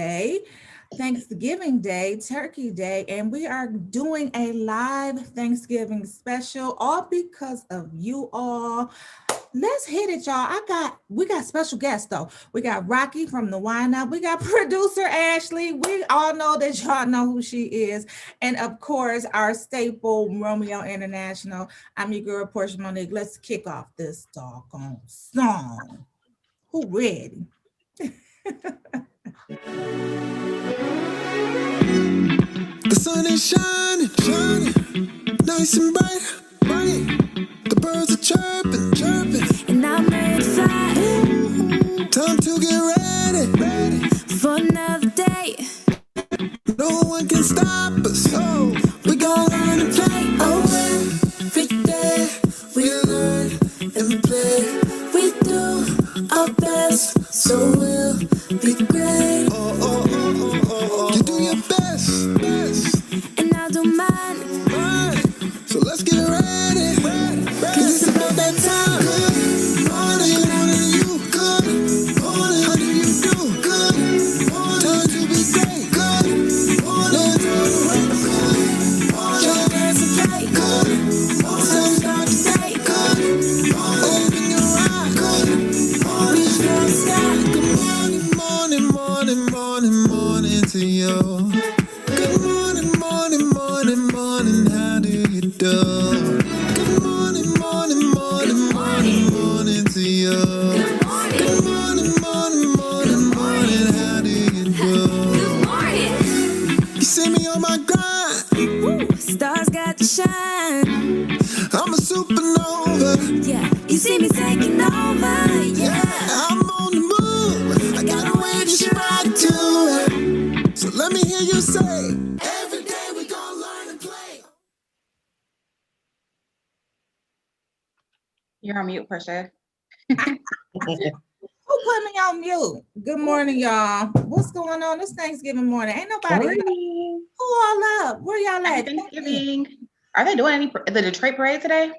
Day, Thanksgiving Day, Turkey Day, and we are doing a live Thanksgiving special, all because of you all. Let's hit it, y'all. We got special guests though. We got Rocky from the Wine Up. We got producer Ashley. We all know that y'all know who she is. And of course, our staple Romeo International. I'm your girl, Portia Monique. Let's kick off this doggone song. Who ready? The sun is shining, shining, nice and bright, bright. The birds are chirping, chirping, and I'm excited. Time to get ready, ready for another day. No one can stop us. Oh, we gon' learn to play. Oh, every day we learn and play. We do our best, so we'll be great. Oh, oh, oh, oh, oh, oh. You do your best, best, and I'll do mine, mine. So let's get ready, ready, ready. 'Cause it's about that time. Good morning, morning, you. Good morning, how do you do? Good morning, time to be great. Good morning, good morning, your dance and play. Good morning, so start today. Good morning, open your eyes. Good morning, reach for the sky. Good morning, morning, morning, morning, morning to you. Good morning, morning, morning, morning, how do you do? Good morning, morning, morning, morning, morning to you. Good morning, morning, morning, morning, how do you do? Good morning. You see me on my grind. Woo, stars got to shine. I'm a supernova. Yeah, you see me taking over. Yeah, I'm on the move. I got a way to stride to it. So let me hear you say, every day we gonna learn and play. You're on mute, Portia. Who put me on mute? Good morning, y'all. What's going on this Thanksgiving morning? Ain't nobody up. Morning. Who all up? Where y'all Happy at? Thanksgiving. Are they doing the Detroit parade today?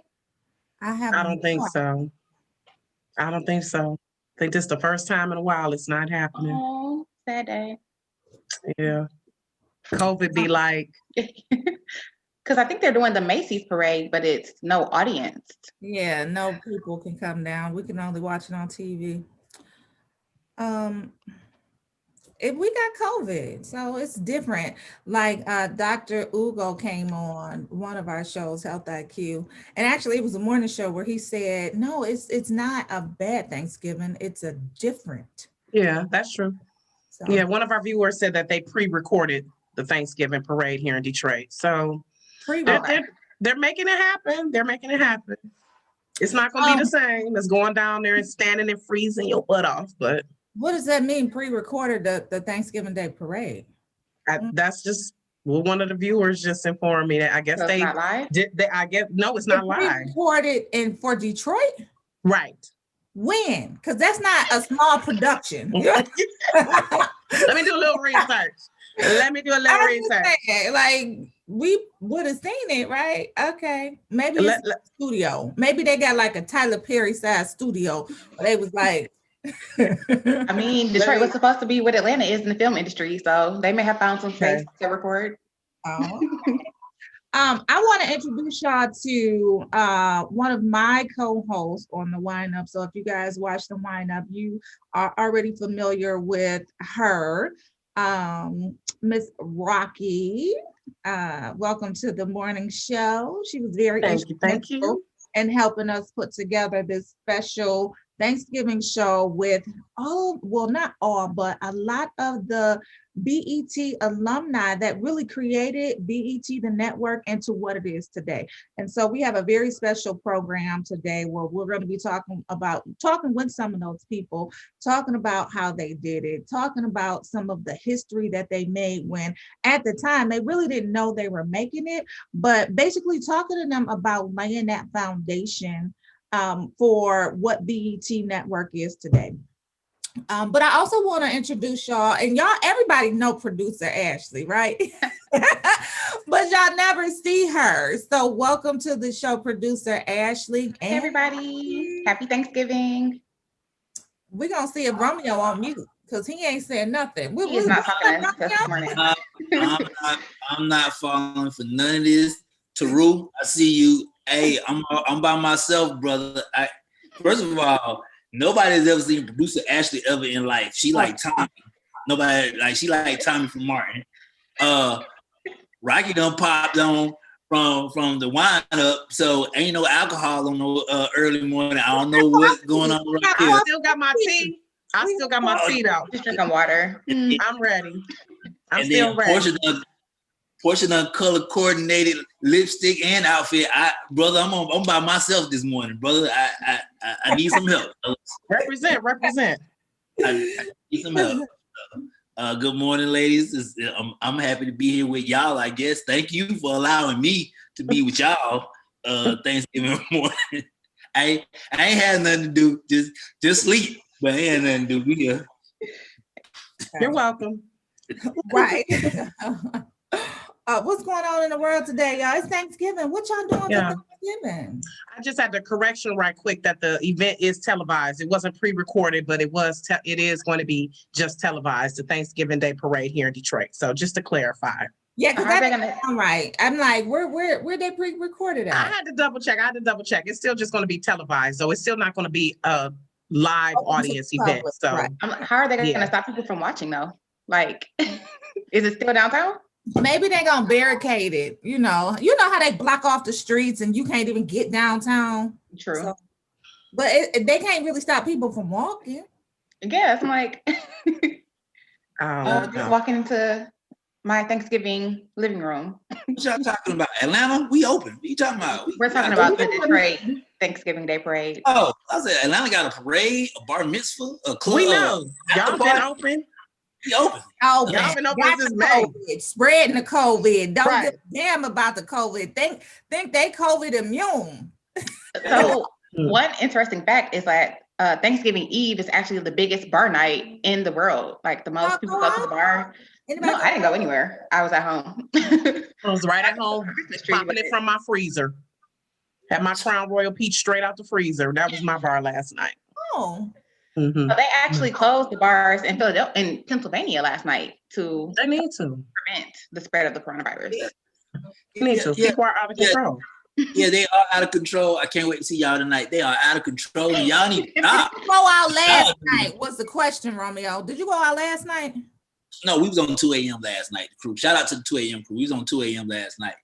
I don't think so. I don't think so. I think this is the first time in a while it's not happening. Oh, sad day. Yeah. COVID be like, Because I think they're doing the Macy's parade, but it's no audience. Yeah, no people can come down. We can only watch it on TV. If we got COVID, so it's different. Like Dr. Ugo came on one of our shows, Health IQ, and actually it was a morning show where he said, "No, it's not a bad Thanksgiving. It's a different." yeah, that's true. So Yeah, one of our viewers said that they pre-recorded the Thanksgiving parade here in Detroit. So they're making it happen. They're making it happen. It's not going to be the same as going down there and standing and freezing your butt off, but what does that mean? Pre-recorded the Thanksgiving Day parade? that's just one of the viewers just informed me that I guess So they it's not live? did. I guess no, it's not live. Pre-recorded for Detroit. Right. When? Because that's not a small production. Let me do a little research. Like we would have seen it, right? Okay, maybe it's studio. Maybe they got like a Tyler Perry size studio. They was like, I mean, Detroit was supposed to be what Atlanta is in the film industry, so they may have found some space to record. Oh. I want to introduce y'all to one of my co-hosts on the Wine Up. So if you guys watch the Wine Up, you are already familiar with her. Miss Rocky, welcome to the morning show. She was very instrumental in helping us put together this special Thanksgiving show with not all, but a lot of the BET alumni that really created BET, the network, into what it is today. And so we have a very special program today where we're going to be talking with some of those people, talking about how they did it, talking about some of the history that they made when at the time they really didn't know they were making it, but basically talking to them about laying that foundation for what BET Network is today. But I also want to introduce y'all, and y'all, everybody know producer Ashley, right? But y'all never see her. So welcome to the show, producer Ashley. Hey everybody, happy Thanksgiving. We're going to see if Romeo on mute. Because he ain't saying nothing. He's not talking this morning. I'm not falling for none of this. Taru, I see you. Hey, I'm by myself, brother. First of all, nobody's ever seen producer Ashley ever in life. She like Tommy. She like Tommy from Martin. Rocky done popped on from the wine up, so ain't no alcohol on no early morning. I don't know what's going on right here. I still got my tea. Out. Just drinking water. I'm ready. I'm and still ready. Portia done color coordinated lipstick and outfit. Brother, I'm by myself this morning, brother. I need some help. Represent. I need some help. Good morning, ladies. I'm happy to be here with y'all, I guess. Thank you for allowing me to be with y'all Thanksgiving morning. I ain't had nothing to do, just sleep, but I ain't had nothing to do here. You're welcome. Right. What's going on in the world today, y'all? It's Thanksgiving. What y'all doing for Thanksgiving? I just had the correction right quick that the event is televised. It wasn't pre-recorded, but it is going to be just televised, the Thanksgiving Day Parade here in Detroit. So just to clarify. Yeah, because that didn't sound right. I'm like, where they pre-recorded at? I had to double check. It's still just going to be televised, so it's still not going to be a live audience event. So right. How are they going to stop people from watching though? Like, is it still downtown? Maybe they're gonna barricade it. You know how they block off the streets and you can't even get downtown. True. So, but they can't really stop people from walking. Yes, I'm like, just walking into my Thanksgiving living room. What y'all talking about? Atlanta? We open. What you talking about? We're talking about the Detroit Thanksgiving Day Parade. Oh, I said Atlanta got a parade, a bar mitzvah, a club. We know. Y'all been open. We open. Y'all been open since May. Spreading the COVID. Don't give a damn about the COVID. Think they COVID immune. So one interesting fact is that Thanksgiving Eve is actually the biggest bar night in the world. Like the most people go to the bar. No, I didn't go anywhere. I was at home. I was right at home, popping it from my freezer. Had my Crown Royal Peach straight out the freezer. That was my bar last night. Oh. Mm-hmm. So they actually closed the bars in Pennsylvania last night to prevent the spread of the coronavirus. People are out of control. Yeah, they are out of control. I can't wait to see y'all tonight. They are out of control. Y'all need to stop. Did you go out last night? What's the question, Romeo? Did you go out last night? No, we was on 2 a.m. last night. The crew. Shout out to the 2 a.m. crew. We was on 2 a.m. last night.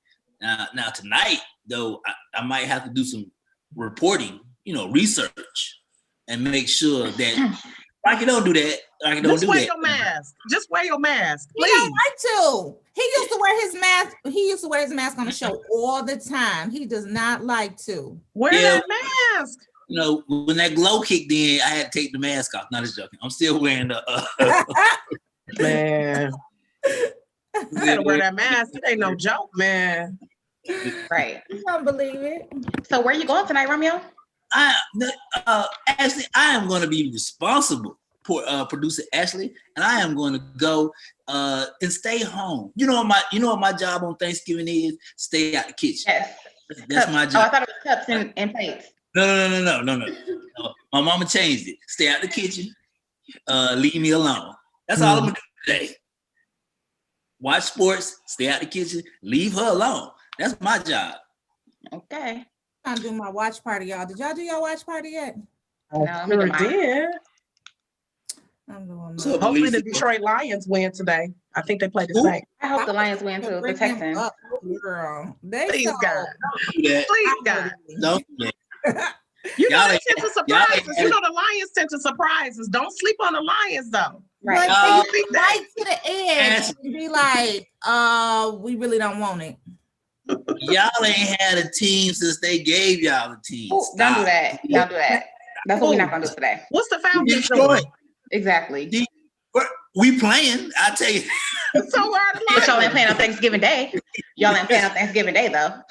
Now tonight, though, I might have to do some reporting, research, and make sure that Rocky don't do that. Rocky don't do that. Just wear your mask, please. He don't like to. He used to wear his mask. He used to wear his mask on the show all the time. He does not like to wear that mask. When that glow kicked in, I had to take the mask off. Not just joking. I'm still wearing the. Man, you gotta wear that mask. It ain't no joke, man. Right. I don't believe it. So where are you going tonight, Romeo? Ashley, I am going to be responsible for producer Ashley, and I am going to go and stay home. You know what my job on Thanksgiving is? Stay out the kitchen. Yes. That's my job. Oh, I thought it was cups and plates. No. My mama changed it. Stay out the kitchen. Leave me alone. That's all I'm gonna do today. Watch sports. Stay out the kitchen. Leave her alone. That's my job. Okay. I'm doing my watch party, y'all. Did y'all do your watch party yet? I sure did. I'm doing So hopefully the Detroit Lions win today. I think they play the same. I hope the Lions win too. The Texans. Girl. Please, God. Please, God. Don't. You know, they tend to surprise us. You know, the Lions tend to surprise us. Don't sleep on the Lions, though. Right. Right to the edge and be like, we really don't want it. Y'all ain't had a team since they gave y'all a team. Don't do that. Don't do that. That's what we're not gonna do today. What's the Falcons doing? Exactly. We playing, I tell you. So where are the Lions? Y'all ain't playing on Thanksgiving Day. Y'all ain't playing on Thanksgiving Day though.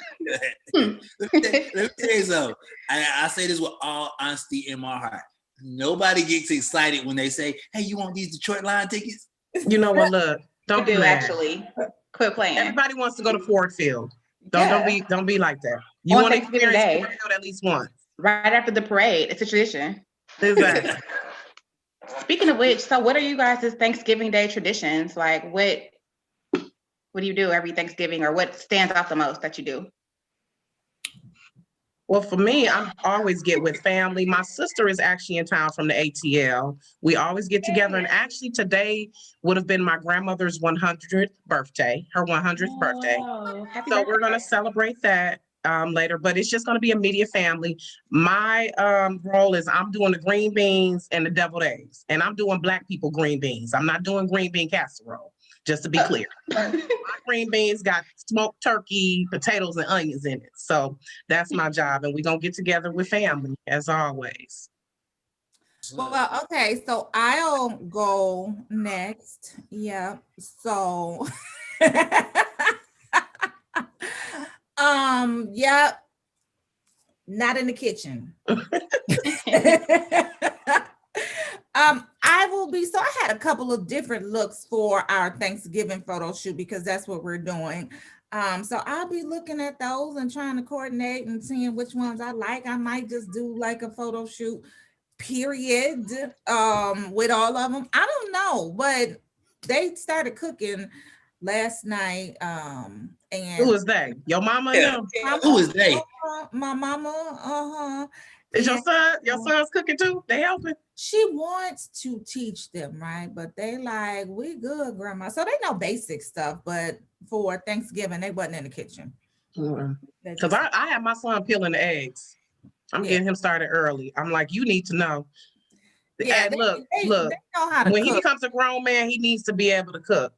Let me tell you something. I say this with all honesty in my heart. Nobody gets excited when they say, "Hey, you want these Detroit Lion tickets?" You know what? Look, don't do actually. Quit playing. Everybody wants to go to Ford Field. Don't be like that. You want to experience Ford Field at least once. Right after the parade. It's a tradition. Exactly. Speaking of which, so what are you guys' Thanksgiving Day traditions? Like what do you do every Thanksgiving, or what stands out the most that you do? Well, for me, I always get with family. My sister is actually in town from the ATL. We always get together, and actually today would have been my grandmother's 100th birthday, her 100th birthday. Happy So birthday. we're going to celebrate that later, but it's just going to be immediate family. My role is I'm doing the green beans and the deviled eggs, and I'm doing Black people green beans. I'm not doing green bean casserole, just to be clear. My green beans got smoked turkey, potatoes, and onions in it. So that's my job, and we're going to get together with family as always. Well, okay, so I'll go next. Yeah. So yeah, not in the kitchen. I will be, so I had a couple of different looks for our Thanksgiving photo shoot because that's what we're doing. So I'll be looking at those and trying to coordinate and seeing which ones I like. I might just do like a photo shoot, period, with all of them. I don't know, but they started cooking last night. And who was they? Your mama? Yeah. Who is they? My mama. Is your son's cooking too? They helping? She wants to teach them, right? But they like, we good, grandma. So they know basic stuff, but for Thanksgiving, they wasn't in the kitchen. Because I have my son peeling the eggs. I'm getting him started early. I'm like, you need to know. Yeah, look. They know how to when cook. He becomes a grown man, he needs to be able to cook.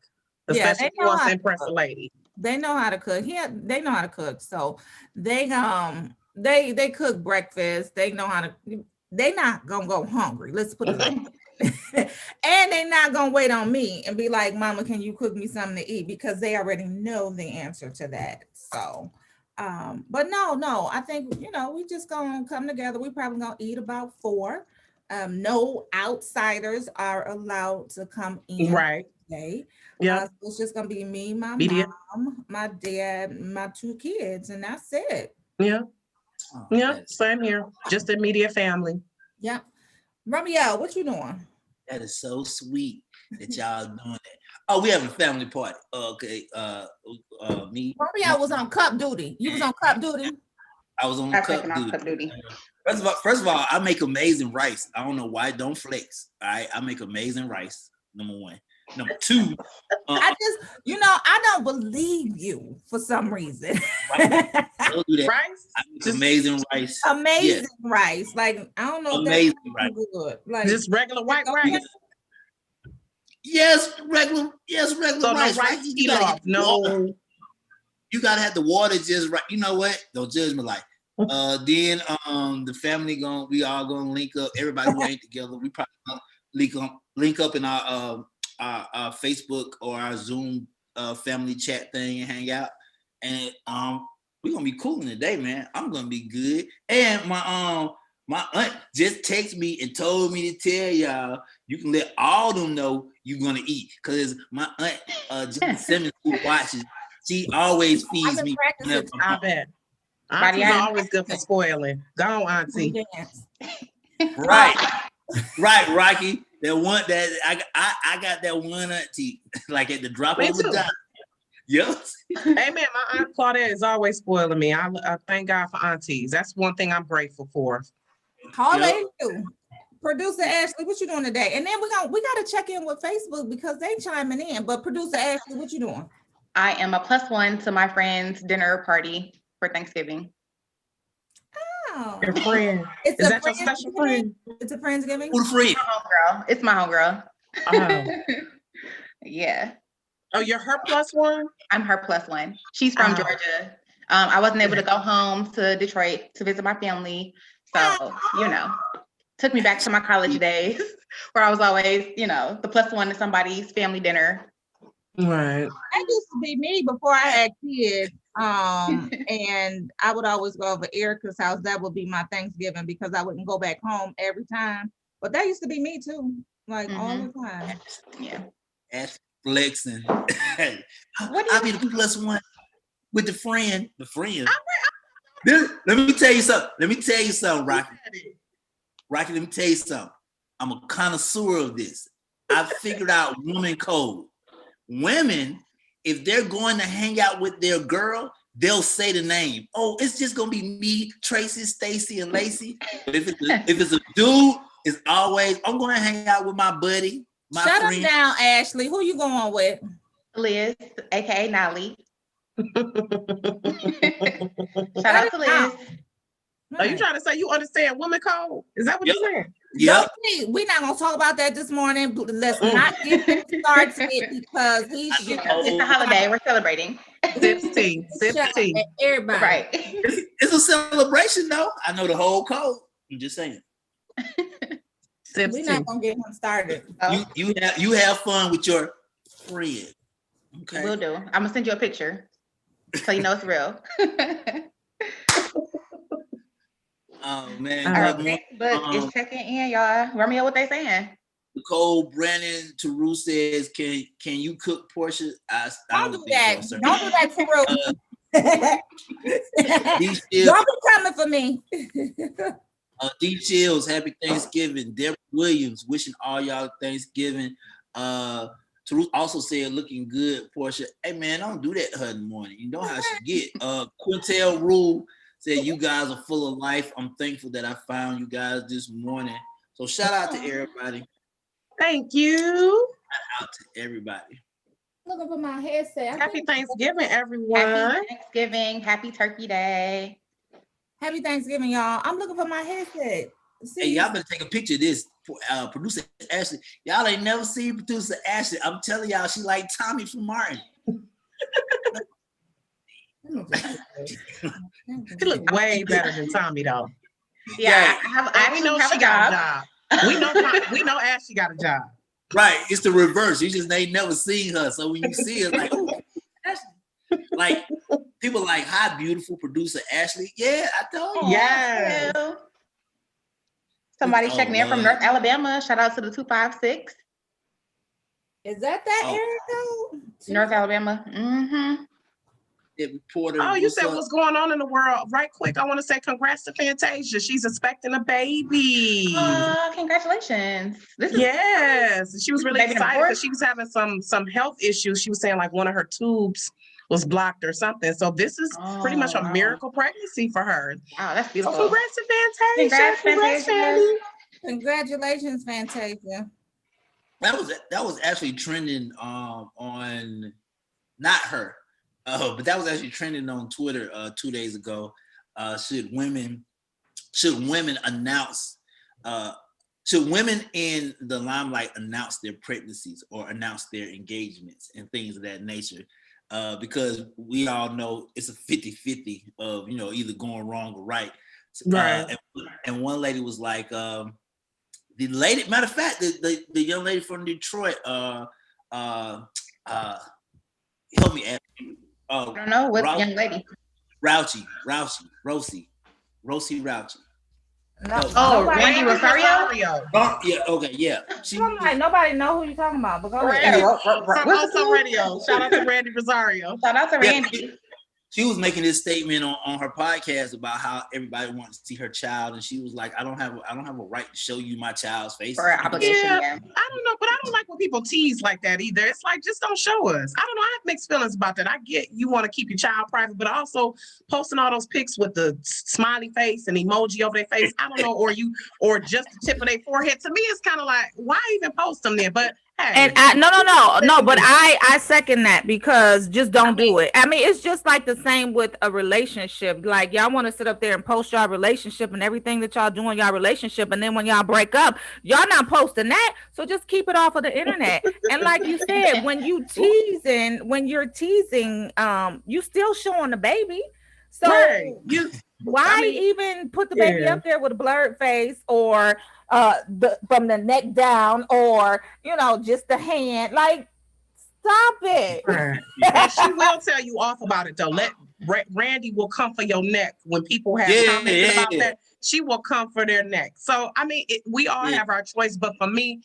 Especially if he wants to impress a lady. They know how to cook. They know how to cook. So they cook breakfast. They know how to. They not gonna go hungry. Let's put it like that. And they not gonna wait on me and be like, Mama, can you cook me something to eat? Because they already know the answer to that. So, but no, I think, we just gonna come together. We probably gonna eat about 4. No outsiders are allowed to come in. Right. Today. Yeah. So it's just gonna be me, my mom, my dad, my 2 kids, and that's it. Yeah. Yeah, same here. Just immediate family. Yeah. Romeo, what you doing? That is so sweet that y'all doing that. Oh, we having a family party. Okay. Me. Romeo was on cup duty. You was on cup duty? I was on cup duty. First of all, I make amazing rice. I don't know why it don't flex. All right. I make amazing rice. Number 1. Number 2, I don't believe you for some reason. Don't do that. Rice? I make amazing rice. Amazing rice. Like, I don't know. Amazing rice. Good. Like, just regular white rice. Yes, regular so rice. No rice no. You gotta have the water just right. You know what? Don't judge me like. Then the family we all gonna link up. Everybody who ain't together, we probably gonna link up in our Facebook or our Zoom family chat thing and hang out. And we're gonna be cooling today, man. I'm gonna be good. And my aunt just texted me and told me to tell y'all you can let all them know you're gonna eat. Cause my aunt Jen Simmons, who watches, she always feeds me. I bet. Auntie's always good for spoiling. Go on, Auntie. Right, Rocky. That one that I got that one auntie like at the drop of a dime. Yes. Hey man, my aunt Claudette is always spoiling me. I thank God for aunties. That's one thing I'm grateful for. Hallelujah. Producer Ashley, what you doing today? And then we gotta check in with Facebook because they chiming in. But producer Ashley, what you doing? I am a +1 to my friend's dinner party for Thanksgiving. Oh, your friend. Is that your special friend? It's a Friendsgiving. Who's friend? It's my homegirl. Yeah. Oh, you're her +1? I'm her +1. She's from Georgia. I wasn't able to go home to Detroit to visit my family. So, took me back to my college days where I was always, the +1 to somebody's family dinner. Right. That used to be me before I had kids. And I would always go over Erica's house. That would be my Thanksgiving because I wouldn't go back home every time. But that used to be me too, like all the time. Yeah. That's flexing. I'll be the +1 with the friend. Let me tell you something. Rocky. Rocky, let me tell you something. I'm a connoisseur of this. I figured out woman code. Women, if they're going to hang out with their girl, they'll say the name. Oh, it's just gonna be me, Tracy, Stacy, and Lacey. But if it's a dude, it's always I'm gonna hang out with my buddy, my Shut friend. him down, Ashley. Who you going with? Liz, aka Nolly. Shout out to Liz. Are you trying to say you understand woman code? Is that what you're saying? Yep. We're not gonna talk about that this morning. Let's not get him started because he's it's a holiday. We're celebrating. Sip tea. Everybody. Right. It's a celebration, though. I know the whole code. I'm just saying. We're not gonna get him started. You have fun with your friend. Okay. Will do. I'm gonna send you a picture so you know it's real. Oh man. All right, but it's checking in, y'all. Romeo, what they saying? Nicole Brennan Taru says, "Can you cook Portia?" Don't do that. Don't do that, Taru. Don't be coming for me. D Chills, happy Thanksgiving. Deborah Williams, wishing all y'all Thanksgiving. Taru also said, looking good, Portia. Hey man, don't do that to her in the morning. You know how she get. Quintel Rule said, you guys are full of life. I'm thankful that I found you guys this morning. So shout out to everybody. Thank you. Shout out to everybody. Looking for my headset. Happy Thanksgiving, everyone. Happy Thanksgiving. Happy Turkey Day. Happy Thanksgiving, y'all. I'm looking for my headset. Hey, y'all better take a picture of this. Producer Ashley. Y'all ain't never seen producer Ashley. I'm telling y'all, she like Tommy from Martin. She look way better than Tommy, though. Yeah, we know she got a job. We know Ashley got a job. Right, it's the reverse. You just ain't never seen her, so when you see her, like, oh, Ashley. Like people like, hi, beautiful producer Ashley. Yeah, I told you. Yeah. Somebody checking in from North Alabama. Shout out to the 256. Is that area? North Alabama. Mm-hmm. Reporter. Oh, you said what's going on in the world. Right quick, I want to say congrats to Fantasia. She's expecting a baby. Congratulations. Yes. She was really excited because she was having some health issues. She was saying like one of her tubes was blocked or something. So this is pretty much a miracle pregnancy for her. Wow, that's beautiful. So congrats to Fantasia. Congrats, Fantasia. Congratulations, Fantasia. That was actually trending on not her. But that was actually trending on Twitter 2 days ago. Should women announce? Should women in the limelight announce their pregnancies or announce their engagements and things of that nature? Because we all know it's a 50-50 of either going wrong or right. Right. And one lady was like, the lady. Matter of fact, the young lady from Detroit. Help me, Ashley. I don't know what young lady. Rosie Rouchy. No. Randy Rosario. Yeah. Okay. Yeah. Nobody know who you're talking about. But go ahead. From Also Radio. Shout out to Randy Rosario. Shout out to Randy. She was making this statement on her podcast about how everybody wants to see her child, and she was like, "I don't have a right to show you my child's face." For obligation. Yeah, I don't know, but I don't like when people tease like that either. It's like, just don't show us. I don't know. I have mixed feelings about that. I get you want to keep your child private, but also posting all those pics with the smiley face and emoji over their face. I don't know, or just the tip of their forehead. To me, it's kind of like, why even post them there? But hey. And no, but I second that, because just don't do it. I mean, it's just like the same with a relationship. Like, y'all want to sit up there and post y'all relationship and everything that y'all do in y'all relationship, and then when y'all break up, y'all not posting that. So just keep it off of the internet. And like you said, when you're teasing, you still showing the baby. So why even put the baby up there with a blurred face, or from the neck down, or just the hand? Like, stop it. And she will tell you off about it though. Randy will come for your neck when people have commented about that. She will come for their neck. So I mean, we all have our choice, but for me,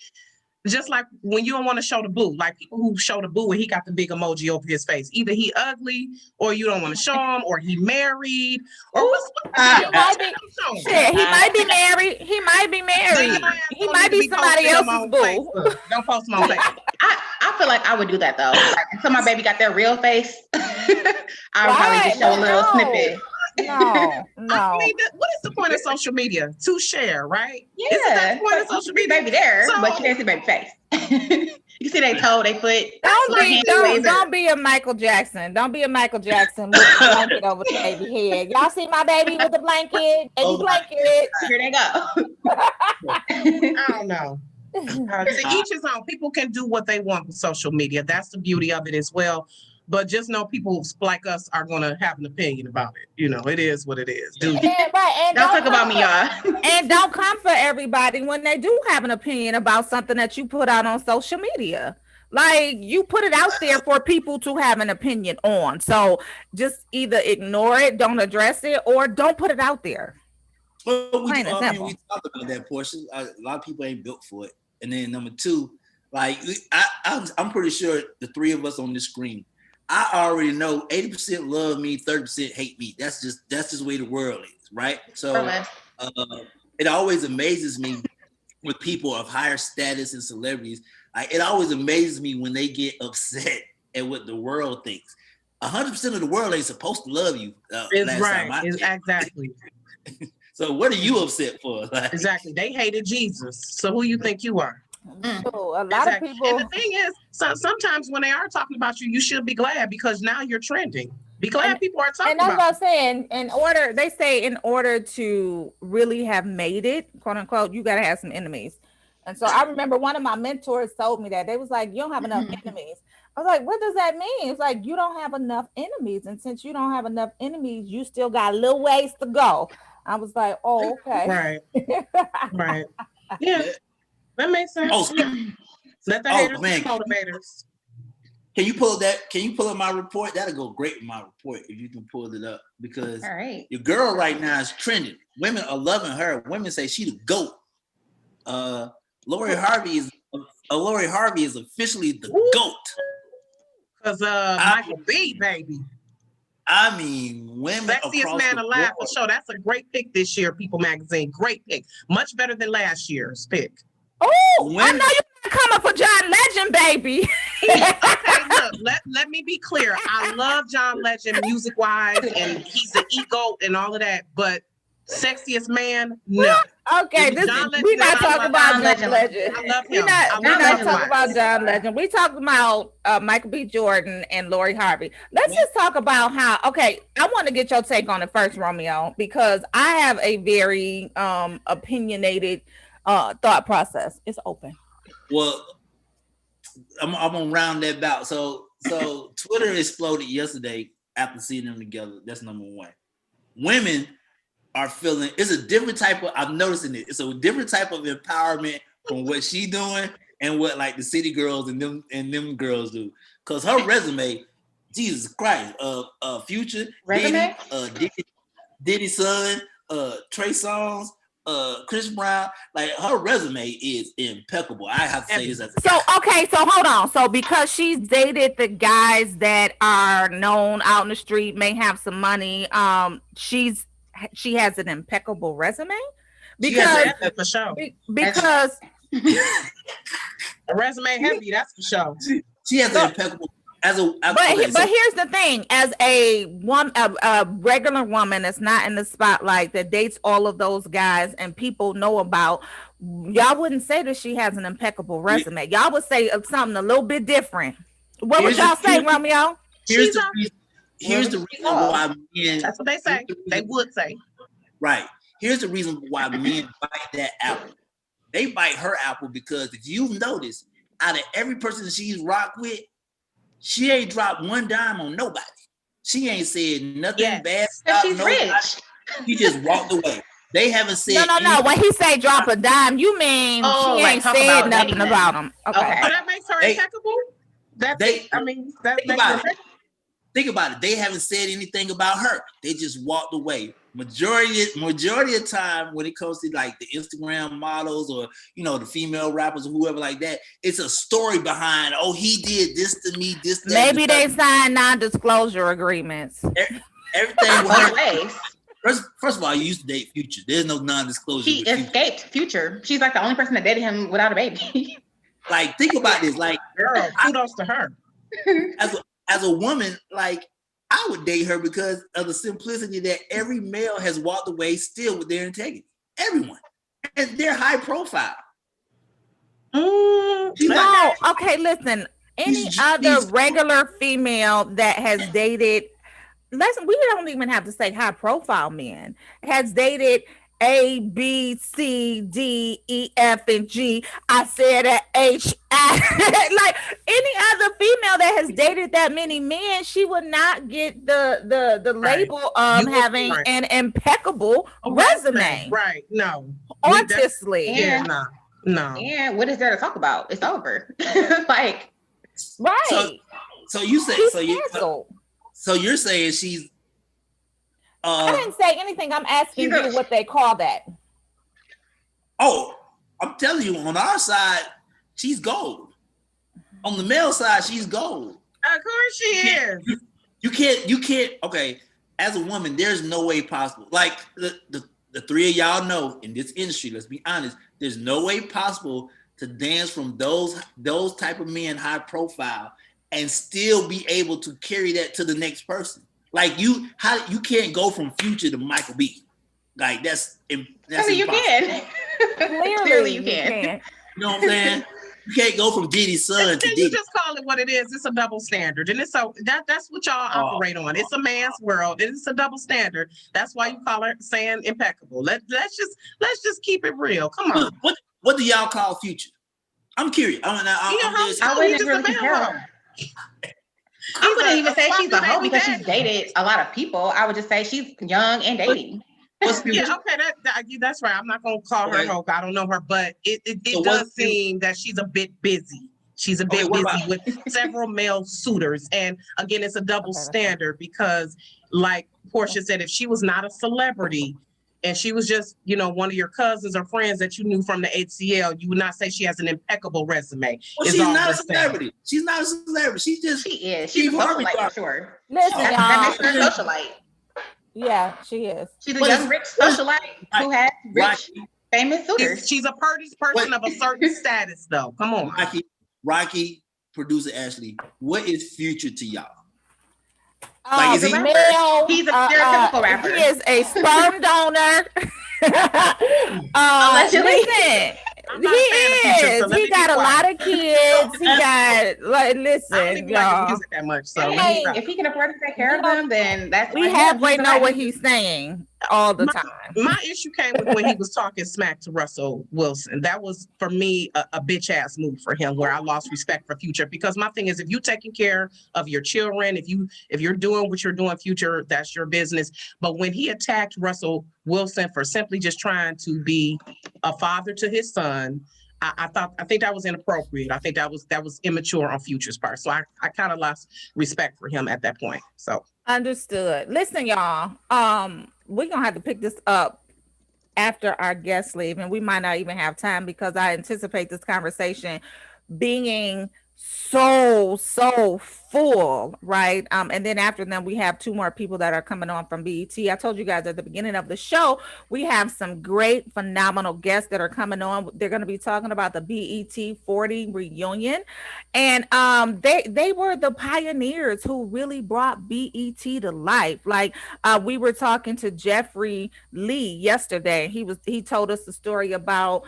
Just like when you don't want to show the boo, like people who show the boo and he got the big emoji over his face. Either he ugly, or you don't want to show him, or he married, or what's he might be, shit, he might be married. He might be married. He might be somebody else's boo. Don't post him on Facebook. I feel like I would do that though. Like until my baby got their real face, I would probably just show a little snippet. No. I mean, what is the point of social media? To share, right? Yeah. Isn't that the point of social media? Baby there, but you can't see baby face. You see they toe, they foot. Don't be a Michael Jackson. Don't be a Michael Jackson with the blanket over the baby head. Y'all see my baby with the blanket? Baby blanket. Here they go. I don't know. To each his own. People can do what they want with social media. That's the beauty of it as well. But just know people like us are going to have an opinion about it. You know, it is what it is. Right. And don't talk about me, y'all. And don't come for everybody when they do have an opinion about something that you put out on social media. Like, you put it out there for people to have an opinion on. So just either ignore it, don't address it, or don't put it out there. Well, we talked about that portion. A lot of people ain't built for it. And then number two, like I'm pretty sure the three of us on this screen, I already know 80% love me, 30% hate me. That's just the way the world is, right? So it always amazes me with people of higher status and celebrities. It always amazes me when they get upset at what the world thinks. 100% of the world ain't supposed to love you. Exactly. So what are you upset for? Exactly. They hated Jesus. So who you think you are? So a lot of people. And the thing is, sometimes when they are talking about you, you should be glad because now you're trending. Be glad people are talking about. And that's what I'm saying. In order to really have made it, quote unquote, you got to have some enemies. And so I remember one of my mentors told me that. They was like, you don't have enough enemies. I was like, what does that mean? It's like, you don't have enough enemies. And since you don't have enough enemies, you still got a little ways to go. I was like, oh, okay. Right. Yeah. That makes sense. Let the haters be motivators. Can you pull up my report? That'll go great with my report if you can pull it up, because your girl right now is trending. Women are loving her. Women say she the GOAT. Lori Harvey is officially the GOAT. Because Michael B, baby. I mean, women. Sexiest man alive for sure. That's a great pick this year, People Magazine. Great pick. Much better than last year's pick. Oh, I know you're coming for John Legend, baby. Okay, look, let me be clear. I love John Legend music-wise, and he's the ego and all of that, but sexiest man, no. Okay, we're not talking about John Legend. I love him. We're not talking about John Legend. We talking about Michael B. Jordan and Lori Harvey. Let's just talk about how. Okay, I want to get your take on it first, Romeo, because I have a very opinionated thought process. It's open. Well, I'm gonna round that out. So Twitter exploded yesterday after seeing them together. That's number one. Women are feeling, it's a different type of, I'm noticing it. It's a different type of empowerment from what she doing and what like the city girls and them girls do. Cause her resume, Jesus Christ, Future, resume? Diddy's son, Trey Songz, Chris Brown, like her resume is impeccable. I have to say this as a so hold on. So because she's dated the guys that are known out in the street, may have some money, she has an impeccable resume because for sure. Because a resume heavy, that's for sure. She has an impeccable. But here's the thing: as a regular woman that's not in the spotlight that dates all of those guys and people know about, y'all wouldn't say that she has an impeccable resume. Y'all would say something a little bit different. What would y'all say, Romeo? Here's the reason why men. That's what they say. They would say. Right. Here's the reason why men bite that apple. They bite her apple because if you've noticed, out of every person that she's rocked with, she ain't dropped one dime on nobody. She ain't said nothing bad. She's nobody. Rich. She just walked away. They haven't said no. When he say drop a dime, you mean she ain't said nothing about him. Okay. That makes her impeccable. That makes her impeccable. think about it. They haven't said anything about her. They just walked away. Majority of the time when it comes to like the Instagram models or, you know, the female rappers or whoever like that, it's a story behind, oh, he did this to me, this, that. Maybe they signed non-disclosure agreements. Everything both ways. First of all, you used to date Future. There's no non-disclosure. She escaped Future. She's like the only person that dated him without a baby. Like, think about this. Like, girl, kudos to her. As a woman, like, I would date her because of the simplicity that every male has walked away still with their integrity. Everyone. And they're high profile. No, okay, listen. Any other regular female that has dated, we don't even have to say high profile men, has dated A, B, C, D, E, F, and G. I said H, I. Like any other female that has dated that many men, she would not get the label of having an impeccable resume. Right. No. Honestly. Yeah. No. And what is there to talk about? It's over. Like, right. So you say so you're saying she's I didn't say anything. I'm asking you what they call that. Oh, I'm telling you, on our side, she's gold. On the male side, she's gold. Of course she is. You can't. Okay, as a woman, there's no way possible. Like the three of y'all know in this industry. Let's be honest. There's no way possible to dance from those type of men, high profile, and still be able to carry that to the next person. Like you can't go from Future to Michael B. Like that's impossible. You can. Clearly you can. You know what I'm saying? You can't go from Diddy's son to Diddy. You just call it what it is. It's a double standard, and it's that's what y'all operate on. It's a man's world. It's a double standard. That's why you call her saying impeccable. Let's just keep it real. Come on. What do y'all call Future? I'm curious. I wouldn't really compare her. I wouldn't even say she's a hoe because she's dated a lot of people. I would just say she's young and dating. Yeah, okay, that's right. I'm not gonna call her hoe. I don't know her, but it does seem that she's a bit busy. She's a bit busy with several male suitors, and again, it's a double standard because, like Portia said, if she was not a celebrity and she was just, one of your cousins or friends that you knew from the HCL, you would not say she has an impeccable resume. Well, she's not a celebrity. She's not a celebrity. She is. She's a socialite for sure. Listen, that makes her a socialite. Yeah, she is. She's a young, rich socialite who has rich, famous suitors. She's a person of a certain status, though. Come on. Rocky, producer Ashley, what is Future to y'all? He's a stereotypical rapper. He is a sperm donor. Listen, he is. He got a lot of kids. He got listen, y'all. That much, so if he can afford to take care of them, then that's we halfway know what he's saying all the time. My issue came with when he was talking smack to Russell Wilson. That was for me a bitch ass move for him, where I lost respect for Future. Because my thing is, if you're taking care of your children, if you're doing what you're doing, Future, that's your business. But when he attacked Russell Wilson for simply just trying to be a father to his son, I think that was inappropriate. I think that was immature on Future's part. So I kind of lost respect for him at that point. So understood. Listen, y'all. We're gonna have to pick this up after our guests leave, and we might not even have time because I anticipate this conversation being so full, right? And then after them, we have two more people that are coming on from BET. I told you guys at the beginning of the show, we have some great, phenomenal guests that are coming on. They're going to be talking about the BET 40 reunion, and they were the pioneers who really brought BET to life. Like we were talking to Jeffrey Lee yesterday. He told us the story about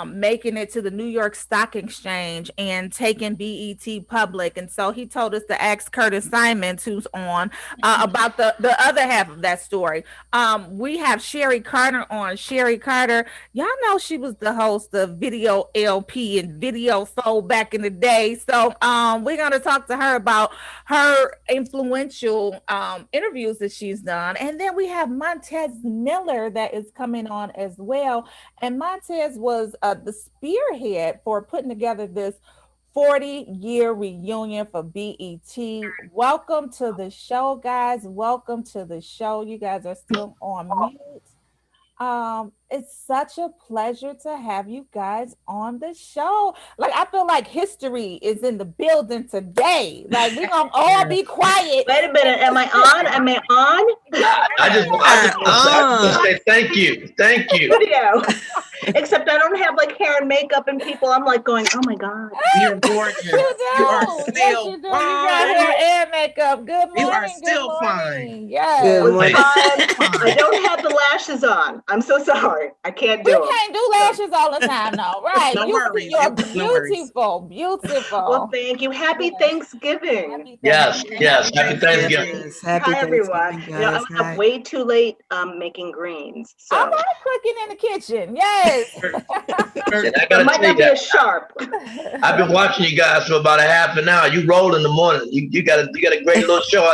making it to the New York Stock Exchange and taking BET public. And so he told us to ask Curtis Simons, who's on, about the other half of that story. We have Sherry Carter on. Sherry Carter, y'all know she was the host of Video LP and Video Soul back in the day. So we're going to talk to her about her influential interviews that she's done. And then we have Montez Miller that is coming on as well. And Montez was the spearhead for putting together this 40-year reunion for BET. Welcome to the show, guys. Welcome to the show. You guys are still on mute. It's such a pleasure to have you guys on the show. Like, I feel like history is in the building today. Like, we're gonna all be quiet. Wait a minute, am I on? Am I on? I just want to say thank you. Video. Except I don't have like hair and makeup and people. I'm like going, oh my God. You're gorgeous. You are still You got hair and makeup. Good morning. You are good still morning. fine. Yes. Good morning. I don't have the lashes on. I'm so sorry. I can't do We them. can't do lashes all the time, though, right? No worries. You're No worries. beautiful, beautiful. Well, thank you. Happy Thanksgiving. Happy Yes, Thanksgiving. yes. Happy Thanksgiving. Yes, happy Hi, everyone. Thanksgiving, You know, I guys. was up Hi. way too late making greens. So I'm not cooking in the kitchen. Yes. And I it gotta might tell you not be that as sharp. I've been watching you guys for about a half an hour. You roll in the morning. You got a great little show.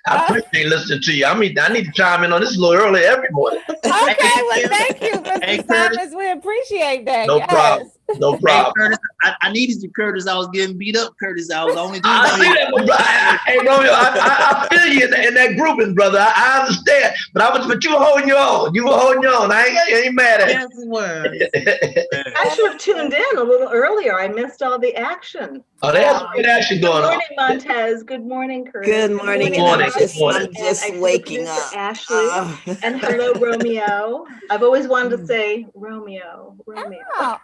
I appreciate listening to you. I need to chime in on this a little early every morning. Okay, well, thank you, Mr. Hey, Curtis. Simons. We appreciate that. No yes. problem. No Hey, problem. Curtis, I needed you, Curtis. I was getting beat up, Curtis. I was only doing I see that, hey Romeo, I feel you in that grouping, brother. I understand, but you were holding your own. You were holding your own. I ain't mad at Yes, it was. you. I should have tuned in a little earlier. I missed all the action. Oh, there's some good action Good going on. morning, Montez. Good morning, Curtis. Good morning. Good morning. I'm just, Good morning. I'm just And I see the waking producer, up. Ashley. And hello, Romeo. I've always wanted to say Romeo. Oh,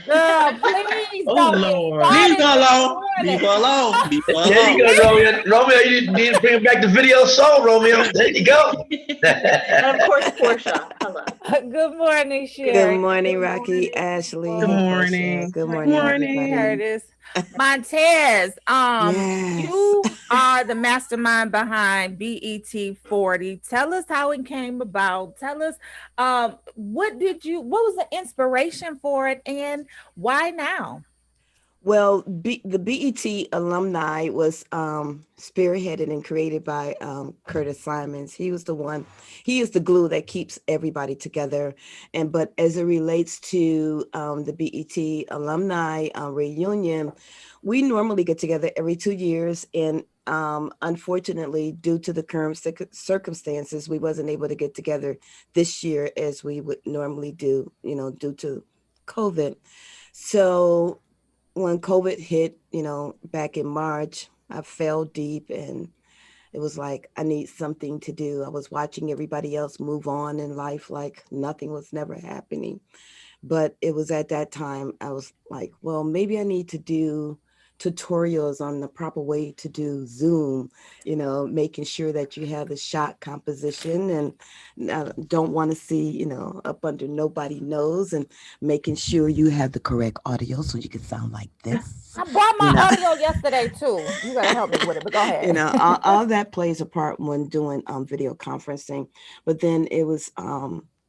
girl, please Oh, don't Lord. get Leave started her alone. this Leave morning. her alone. Leave her There you alone. go, Romeo. Romeo, you need to bring back the video soul, Romeo. There you go. And of course, Portia. Hello. Good morning, Sherry. Good morning, Rocky, Ashley. Good Portia. morning. Good morning, Morning. everybody. Curtis. Montez, Yes. you are the mastermind behind BET 40. Tell us how it came about. Tell us what was the inspiration for it and why now? Well, the BET alumni was spearheaded and created by Curtis Simons. He was the one, he is the glue that keeps everybody together. But as it relates to the BET alumni reunion, we normally get together every 2 years. And unfortunately, due to the current circumstances, we wasn't able to get together this year as we would normally do, due to COVID. So when COVID hit, back in March, I fell deep and it was like, I need something to do. I was watching everybody else move on in life like nothing was never happening. But it was at that time I was like, well, maybe I need to do tutorials on the proper way to do Zoom, making sure that you have the shot composition and don't want to see, up under nobody's nose, and making sure you have the correct audio so you can sound like this. I brought my audio yesterday too. You gotta help me with it, but go ahead. All that plays a part when doing video conferencing. But then it was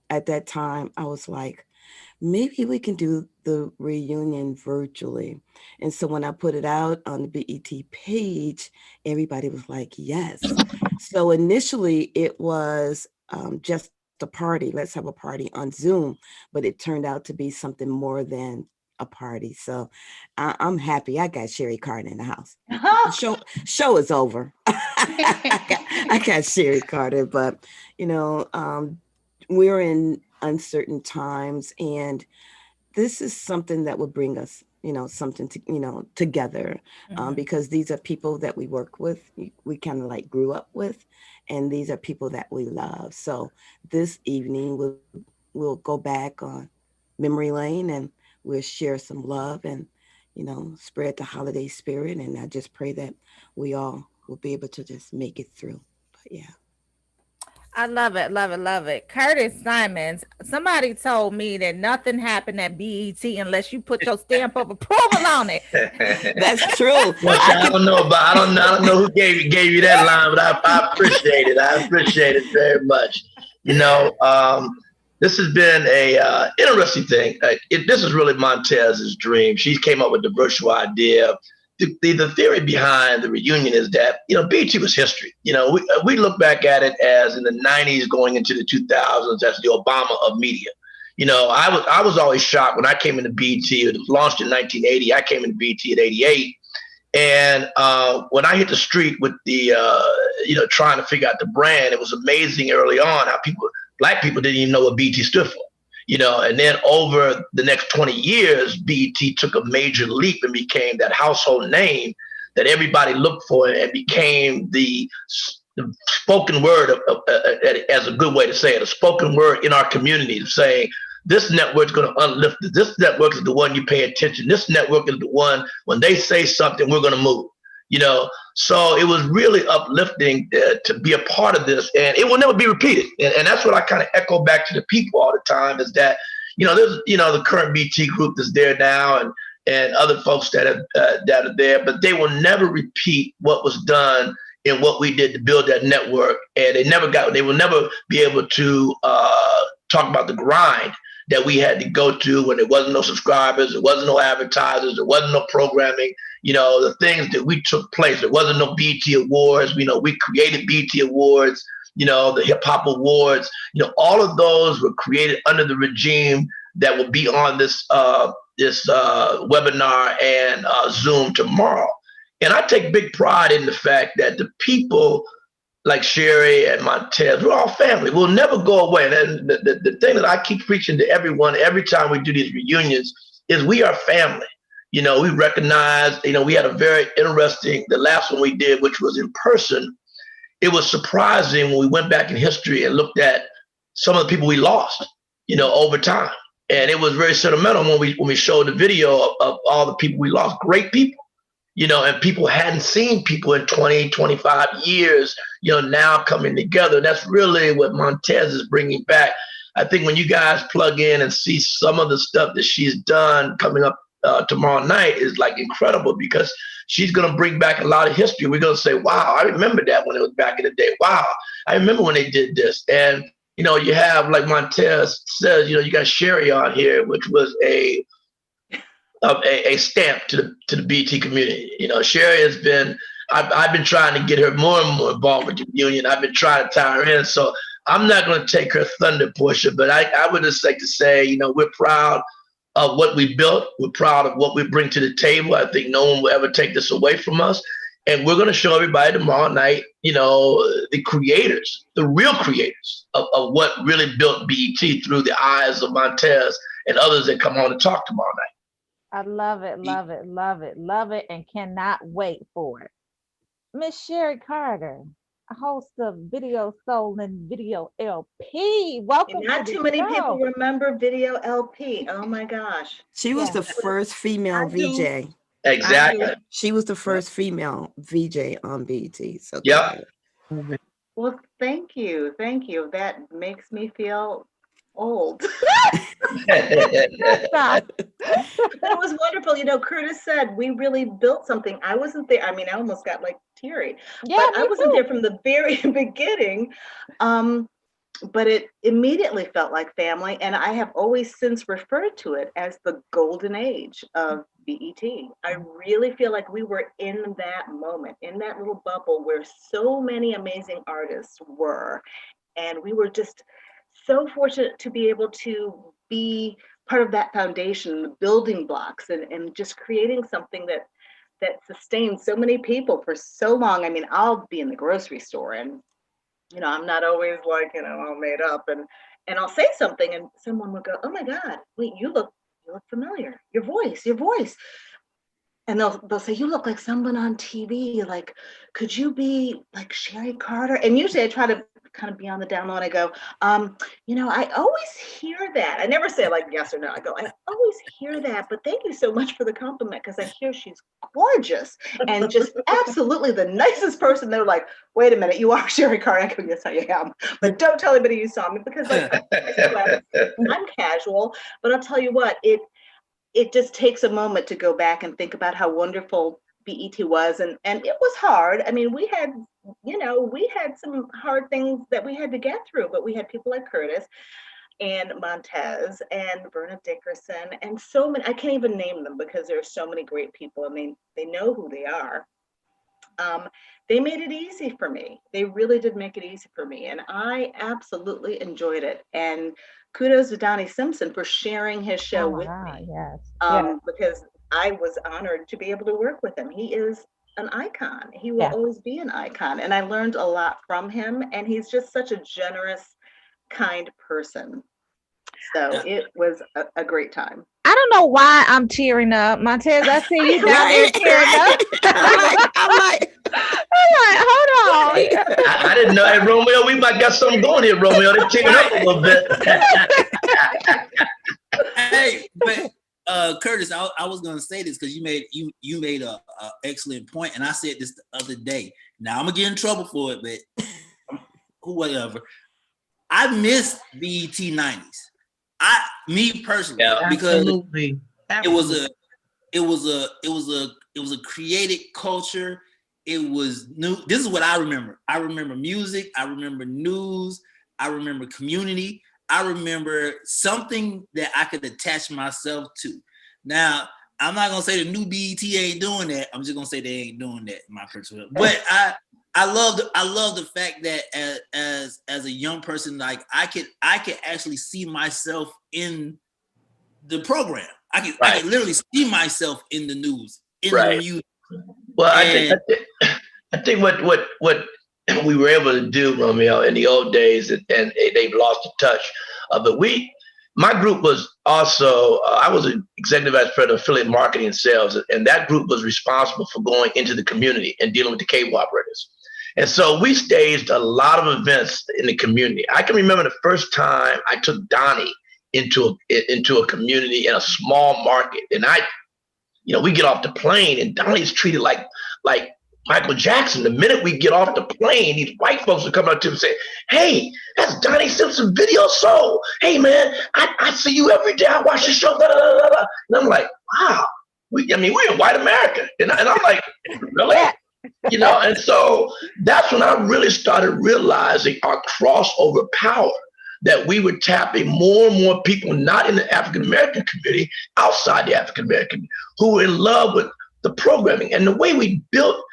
at that time I was like, maybe we can do the reunion virtually. And so when I put it out on the BET page, everybody was like, yes. So initially it was just a party. Let's have a party on Zoom. But it turned out to be something more than a party. So I'm happy. I got Sherry Carter in the house. Show is over. I got Sherry Carter, but we're in uncertain times, and this is something that will bring us something to together, because these are people that we work with, we kind of like grew up with, and these are people that we love. So this evening we'll go back on memory lane and we'll share some love and spread the holiday spirit, and I just pray that we all will be able to just make it through. But yeah, I love it, love it, love it. Curtis Simons, somebody told me that nothing happened at BET unless you put your stamp of approval on it. that's true. Well, I don't know who gave you that line, but I appreciate it. I appreciate it very much. This has been a interesting thing. This is really Montez's dream. She came up with the virtual idea. The theory behind the reunion is that, BET was history. We look back at it as in the 90s going into the 2000s as the Obama of media. I was always shocked when I came into BET. It was launched in 1980. I came into BET at 88. And when I hit the street with the, trying to figure out the brand, it was amazing early on how Black people didn't even know what BET stood for. And then over the next 20 years, BET took a major leap and became that household name that everybody looked for and became the spoken word as a good way to say it, a spoken word in our community saying, this network's going to uplift. This network is the one you pay attention. This network is the one, when they say something, we're going to move. So it was really uplifting to be a part of this, and it will never be repeated. And that's what I kind of echo back to the people all the time is that, there's, the current BT group that's there now and other folks that are there, but they will never repeat what was done and what we did to build that network. And they will never be able to talk about the grind that we had to go to when there wasn't no subscribers, there wasn't no advertisers, there wasn't no programming, the things that we took place. There wasn't no BET Awards. We created BET Awards, the Hip Hop Awards, all of those were created under the regime that will be on this webinar and Zoom tomorrow. And I take big pride in the fact that the people like Sherry and Montez, we're all family. We'll never go away. And the thing that I keep preaching to everyone every time we do these reunions is we are family. We recognize, we had a very interesting, the last one we did, which was in person. It was surprising when we went back in history and looked at some of the people we lost, over time. And it was very sentimental when we showed the video of all the people we lost, great people. And people hadn't seen people in 20, 25 years, now coming together. That's really what Montez is bringing back. I think when you guys plug in and see some of the stuff that she's done coming up tomorrow night is like incredible because she's going to bring back a lot of history. We're going to say, wow, I remember that when it was back in the day. Wow, I remember when they did this. And, you have, like Montez says, you got Sherry on here, which was a stamp to the BT community. Sherry has been, I've been trying to get her more and more involved with the union. I've been trying to tie her in. So I'm not going to take her thunder, Portia, but I would just like to say, we're proud of what we built. We're proud of what we bring to the table. I think no one will ever take this away from us. And we're going to show everybody tomorrow night, the creators, the real creators of what really built BET through the eyes of Montez and others that come on to talk tomorrow night. I love it, love it, love it, love it, and cannot wait for it. Miss Sherry Carter, host of Video Soul and Video LP. Welcome. Not too many people remember Video LP. Oh my gosh. She was the first female VJ. Exactly. She was the first female VJ on BET. So yeah. Well, thank you. Thank you. That makes me feel old. It was wonderful. Curtis said we really built something. I wasn't there. I mean, I almost got like teary. Yeah, but I wasn't there from the very beginning. But it immediately felt like family. And I have always since referred to it as the golden age of BET. I really feel like we were in that moment, in that little bubble where so many amazing artists were. And we were just so fortunate to be able to be part of that foundation, the building blocks, and just creating something that sustained so many people for so long. I mean, I'll be in the grocery store and, I'm not always like, all made up and I'll say something and someone will go, oh my God, wait, you look familiar. Your voice. And they'll say, you look like someone on TV. Like, could you be like Sherry Carter? And usually I try to kind of be on the down low and I go, I always hear that. I never say like yes or no. I go, I always hear that, but thank you so much for the compliment because I hear she's gorgeous and just absolutely the nicest person. They're like, wait a minute, you are Sherry Carter. I go, yes, I am. But don't tell anybody you saw me because I'm casual. But I'll tell you what, it just takes a moment to go back and think about how wonderful BET was, and it was hard. I mean, we had some hard things that we had to get through, but we had people like Curtis and Montez and Verna Dickerson and so many. I can't even name them because there are so many great people, and they know who they are. they made it easy for me. They really did make it easy for me. And I absolutely enjoyed it. And kudos to Donnie Simpson for sharing his show with me. Yes. Because I was honored to be able to work with him. He is an icon. He will always be an icon. And I learned a lot from him. And he's just such a generous, kind person. So it was a great time. I don't know why I'm tearing up. Montez, I see you down there tearing up. I'm like, hold on. I didn't know. Hey, Romeo, we might got something going here, Romeo. They're tearing up a little bit. Hey, but Curtis, I was gonna say this because you made a excellent point, and I said this the other day. Now I'm gonna get in trouble for it, but whatever. I miss BET 90s. Me personally, because Absolutely. it was a created culture. It was new. This is what I remember. I remember music. I remember news. I remember community. I remember something that I could attach myself to. Now, I'm not gonna say the new BET ain't doing that. I'm just gonna say they ain't doing that in my personal. But I love the fact that as a young person, like I could actually see myself in the program. I could literally see myself in the news, in the music. Well, I think what we were able to do, Romeo, in the old days, and they've lost the touch. But my group was also, I was an executive vice president of affiliate marketing and sales, and that group was responsible for going into the community and dealing with the cable operators. And so we staged a lot of events in the community. I can remember the first time I took Donnie into a community in a small market. And we get off the plane and Donnie's treated like Michael Jackson. The minute we get off the plane, these white folks are coming up to him and say, "Hey, that's Donnie Simpson Video Soul. Hey man, I see you every day. I watch your show." Da, da, da, da. And I'm like, wow. We're in white America. And I'm like, really? And so that's when I really started realizing our crossover power, that we were tapping more and more people, not in the African-American community, outside the African-American, who were in love with the programming. And the way we built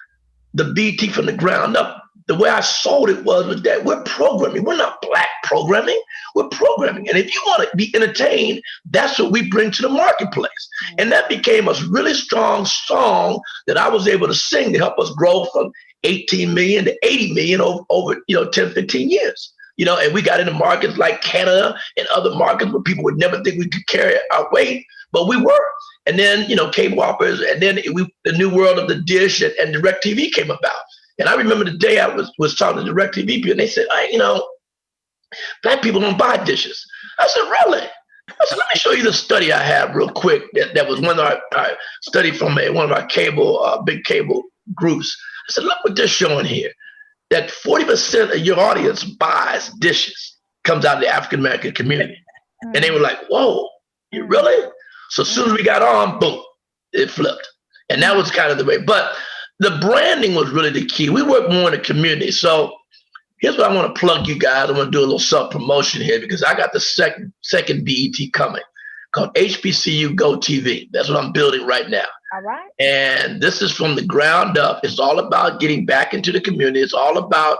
the BT from the ground up, the way I sold it was that we're programming. We're not black programming. We're programming. And if you want to be entertained, that's what we bring to the marketplace. And that became a really strong song that I was able to sing to help us grow from 18 million to 80 million over 10, 15 years. And we got into markets like Canada and other markets where people would never think we could carry our weight, but we were. And then, cable operators, and then the new world of the dish and DirecTV came about. And I remember the day I was talking to DirecTV people, and they said, black people don't buy dishes. I said, really? I said, let me show you the study I have real quick. That was one of our study from one of our big cable groups. I said, look what they're showing here. That 40% of your audience buys dishes, comes out of the African-American community. And they were like, whoa, you really? So as soon as we got on, boom, it flipped. And that was kind of the way. But the branding was really the key. We work more in the community. So here's what I want to plug you guys. I want to do a little self-promotion here because I got the second BET coming called HBCU Go TV. That's what I'm building right now. All right. And this is from the ground up. It's all about getting back into the community. It's all about,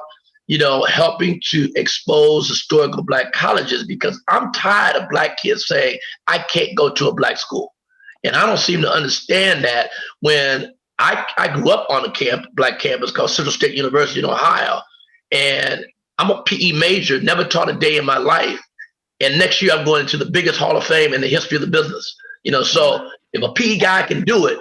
helping to expose historical black colleges, because I'm tired of black kids saying, I can't go to a black school. And I don't seem to understand that when I grew up on a black campus called Central State University in Ohio. And I'm a PE major, never taught a day in my life. And next year I'm going into the biggest Hall of Fame in the history of the business. So if a PE guy can do it,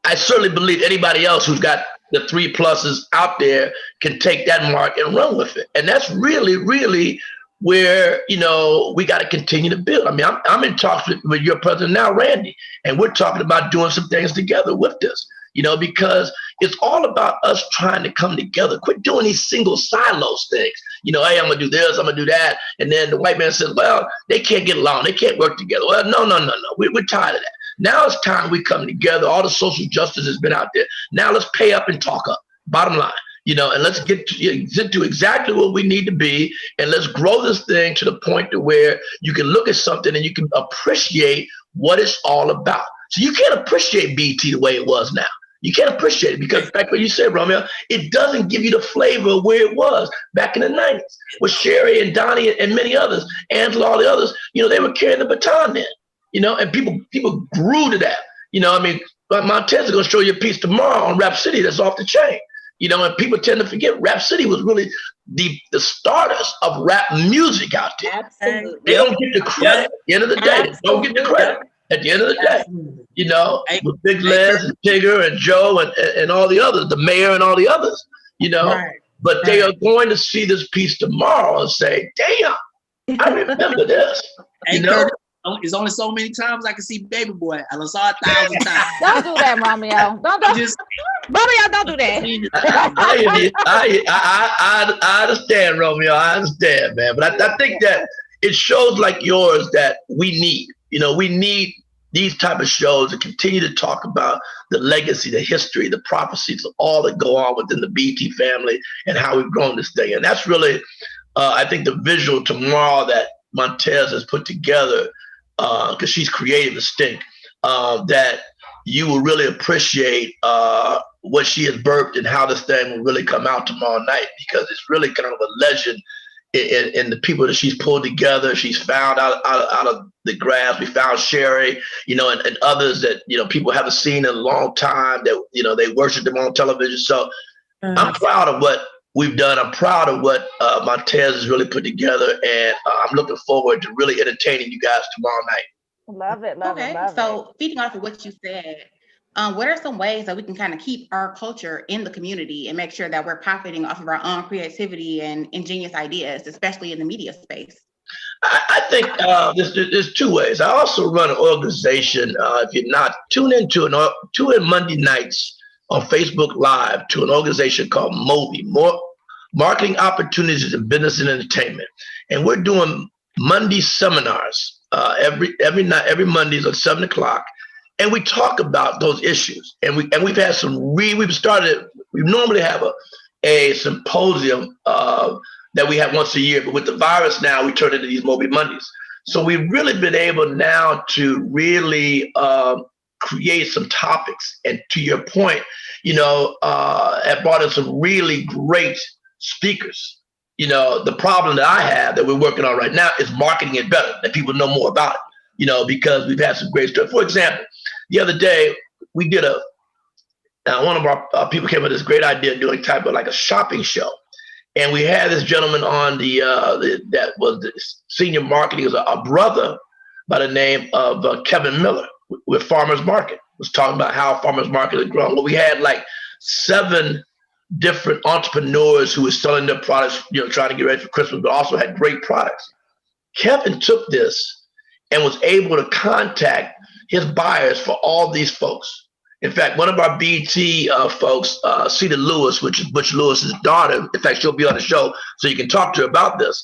I certainly believe anybody else who's got the 3+ out there can take that mark and run with it. And that's really, really where, we got to continue to build. I mean, I'm in talks with your president now, Randy, and we're talking about doing some things together with this, because it's all about us trying to come together. Quit doing these single silos things. Hey, I'm going to do this, I'm going to do that. And then the white man says, well, they can't get along. They can't work together. Well, no. We're tired of that. Now it's time we come together. All the social justice has been out there. Now let's pay up and talk up. Bottom line, and let's get to exactly what we need to be. And let's grow this thing to the point to where you can look at something and you can appreciate what it's all about. So you can't appreciate BT the way it was now. You can't appreciate it because back what you said, Romeo, it doesn't give you the flavor of where it was back in the 90s with Sherry and Donnie and many others, Angela, all the others. They were carrying the baton then, and people grew to that. I mean, Montez is going to show you a piece tomorrow on Rap City that's off the chain. And people tend to forget Rap City was really the starters of rap music out there. Absolutely. They don't get the credit at the end of the day. They don't get the credit at the end of the day. With Big Les and Tigger and Joe and all the others, the mayor and all the others, But they are going to see this piece tomorrow and say, damn, I remember this. Curtis, it's only so many times I can see Baby Boy. I saw 1,000 times. Don't do that, Romeo. Don't Romeo, don't do that. I understand, Romeo. I understand, man. But I think that it shows like yours that we need. We need these type of shows to continue to talk about the legacy, the history, the prophecies of all that go on within the BT family and how we've grown this day. And that's really, I think, the visual tomorrow that Montez has put together, because she's creative distinct, that you will really appreciate what she has birthed and how this thing will really come out tomorrow night, because it's really kind of a legend in the people that she's pulled together. She's found out of the grass. We found Sherry, and others that, people haven't seen in a long time that, they worship them on television. So I'm proud of what we've done. I'm proud of what Montez has really put together. And I'm looking forward to really entertaining you guys tomorrow night. Love it. Love it. So feeding off of what you said, what are some ways that we can kind of keep our culture in the community and make sure that we're profiting off of our own creativity and ingenious ideas, especially in the media space? I think there's two ways. I also run an organization. If you're not, tune in Monday nights on Facebook Live to an organization called MOBI, Marketing Opportunities in Business and Entertainment. And we're doing Monday seminars every night, every Mondays at 7:00. And we talk about those issues. And we've had we normally have a symposium that we have once a year, but with the virus now, we turn into these MOBI Mondays. So we've really been able now to really create some topics. And to your point, have brought in some really great speakers. The problem that I have that we're working on right now is marketing it better, that people know more about it, because we've had some great stuff. For example, the other day we did one of our people came with this great idea of doing type of like a shopping show. And we had this gentleman on that was the senior marketing, was a brother by the name of Kevin Miller with Farmers Market, was talking about how Farmers Market has grown. Well, we had like 7 different entrepreneurs who were selling their products, trying to get ready for Christmas, but also had great products. Kevin took this and was able to contact his buyers for all these folks. In fact, one of our BT folks, Cedar Lewis, which is Butch Lewis's daughter, in fact, she'll be on the show, so you can talk to her about this.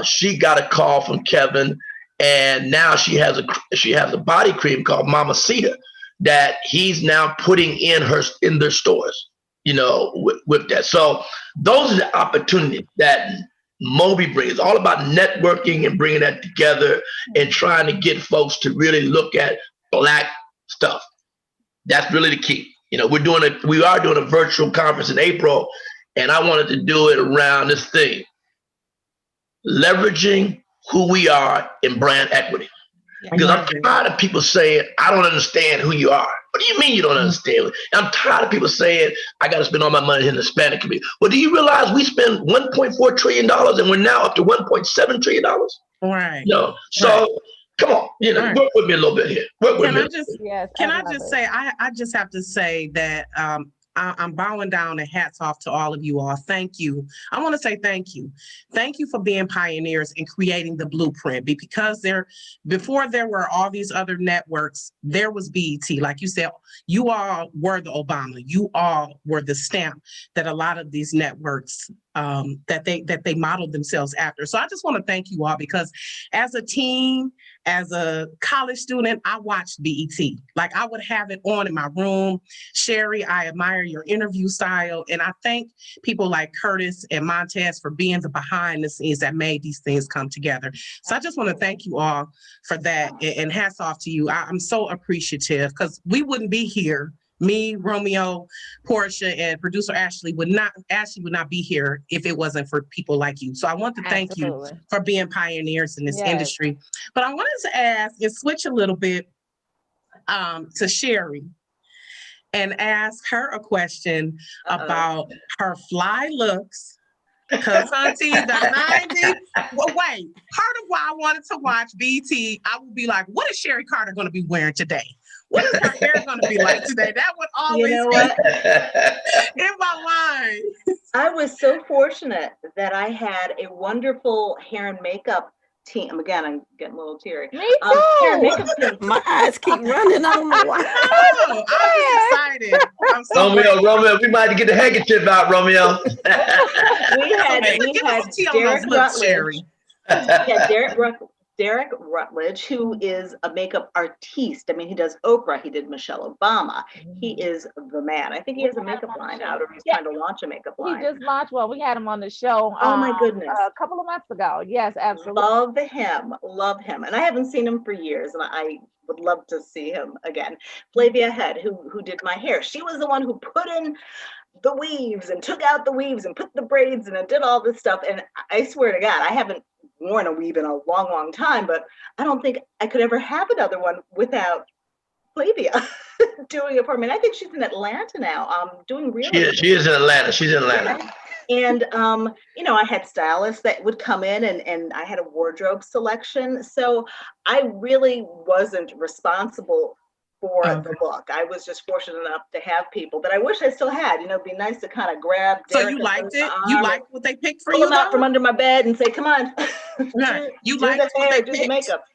She got a call from Kevin, and now she has a body cream called Mama Cedar that he's now putting in their stores, with that. So those are the opportunities that MOBI brings. It's all about networking and bringing that together and trying to get folks to really look at Black stuff. That's really the key. We are doing a virtual conference in April, and I wanted to do it around this thing, leveraging who we are in brand equity. Because I'm tired of people saying, I don't understand who you are. What do you mean you don't understand? I'm tired of people saying, I got to spend all my money in the Hispanic community. Well, do you realize we spend $1.4 trillion and we're now up to $1.7 trillion? Right. So come on, work with me a little bit here. Can I just say, I just have to say that I'm bowing down and hats off to all of you all. Thank you. I want to say thank you. Thank you for being pioneers in creating the blueprint, because before there were all these other networks, there was BET. Like you said, you all were the Obama. You all were the stamp that a lot of these networks that they modeled themselves after. So I just want to thank you all, because as a teen, as a college student, I watched BET. Like, I would have it on in my room. Sherry, I admire your interview style. And I thank people like Curtis and Montez for being the behind the scenes that made these things come together. So I just want to thank you all for that, and hats off to you. I'm so appreciative, because we wouldn't be here Me, Romeo, Portia, and producer Ashley would not be here if it wasn't for people like you. So I want to thank you for being pioneers in this industry. But I wanted to ask and switch a little bit to Sherry and ask her a question about her fly looks. Because Auntie, the 90s, well, wait, part of why I wanted to watch BT, I would be like, what is Sherry Carter going to be wearing today? What is her hair going to be like today? That would always be in my mind. I was so fortunate that I had a wonderful hair and makeup team. Again, I'm getting a little teary. Me too. Hair and makeup team. My eyes keep running. I don't know why. No, I'm just excited. I'm so Romeo, we might have to get the handkerchief out, Romeo. we had Derek Rutledge. Derek Rutledge, who is a makeup artiste. I mean, he does Oprah. He did Michelle Obama. He is the man. I think he has a makeup line out, or he's trying to launch a makeup line. He just launched. Well, we had him on the show. Oh my goodness, a couple of months ago. Yes, absolutely. Love him, and I haven't seen him for years, and I would love to see him again. Flavia Head, who did my hair. She was the one who put in the weaves and took out the weaves and put the braids and did all this stuff. And I swear to God, I haven't worn a weave in a long time, but I don't think I could ever have another one without Flavia doing it for me. And I think she's in Atlanta now, doing really. She is in Atlanta. She's in Atlanta. And I had stylists that would come in, and I had a wardrobe selection. So I really wasn't responsible for the look. I was just fortunate enough to have people that I wish I still had. It'd be nice to kind of grab. So you liked it? You liked what they picked for you? Pull them out from under my bed and say, "Come on." You liked what they picked? Do the makeup.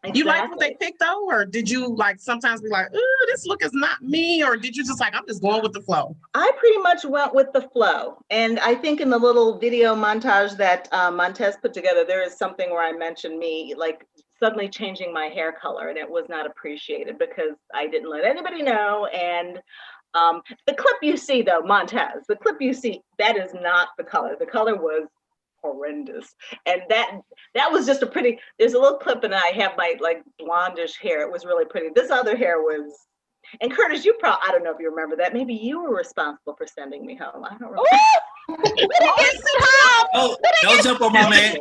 Exactly. You liked what they picked though, or did you sometimes be like, "Ooh, this look is not me," or did you just I'm just going with the flow? I pretty much went with the flow, and I think in the little video montage that Montez put together, there is something where I mentioned me suddenly changing my hair color, and it was not appreciated because I didn't let anybody know. And the clip you see though, Montez, the clip you see, that is not the color. The color was horrendous. And that was just there's a little clip, and I have my blondish hair. It was really pretty. This other hair was, and Curtis, I don't know if you remember that. Maybe you were responsible for sending me home. I don't remember. Oh, don't jump on my man.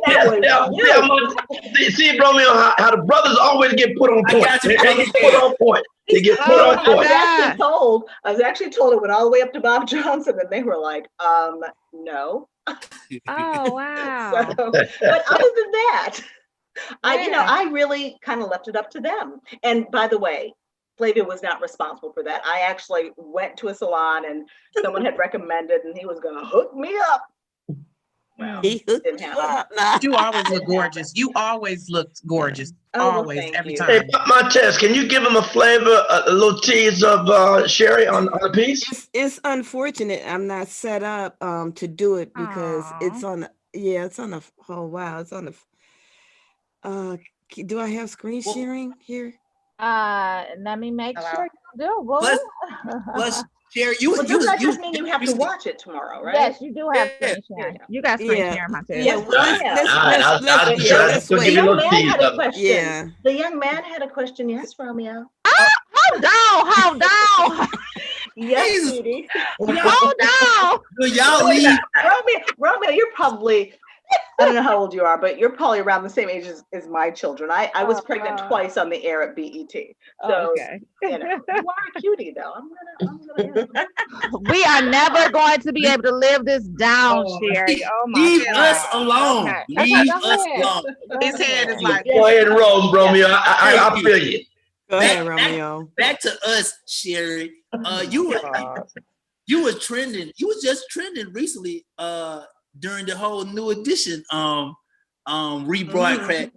See, Romeo, how the brothers always get put on point. They get put on point. They get put on point. I was actually told it went all the way up to Bob Johnson, and they were like, no. Oh, wow. But other than that, I really kind of left it up to them. And by the way, Flavia was not responsible for that. I actually went to a salon, and someone had recommended, and he was going to hook me up. Well, didn't happen. You always look gorgeous. You always looked gorgeous. Always, every time. Hey, Montez, can you give him a flavor, a little tease of Sherry on the piece? It's unfortunate I'm not set up to do it because it's on the oh wow, it's on the do I have screen sharing here? Let me make sure you do. Plus, Sherry, you have to watch it tomorrow, right? Yes, you do have screen sharing. You got screen sharing, Montez. Let's wait. The young man had a question. Yeah. The young man had a question. Yes, Romeo. Hold on. Yes, sweetie. Hold on. Y'all leave. Romeo, you're probably, I don't know how old you are, but you're probably around the same age as my children. I was pregnant twice on the air at BET. So, you are a cutie, though. We are never going to be able to live this down, Sherry. Oh my Leave God. us alone. Okay. Leave us alone. His head is like, go ahead and roll, Romeo. I feel you. Go ahead, Romeo. Back to us, Sherry. You were trending. You was just trending recently. During the whole New Edition rebroadcast.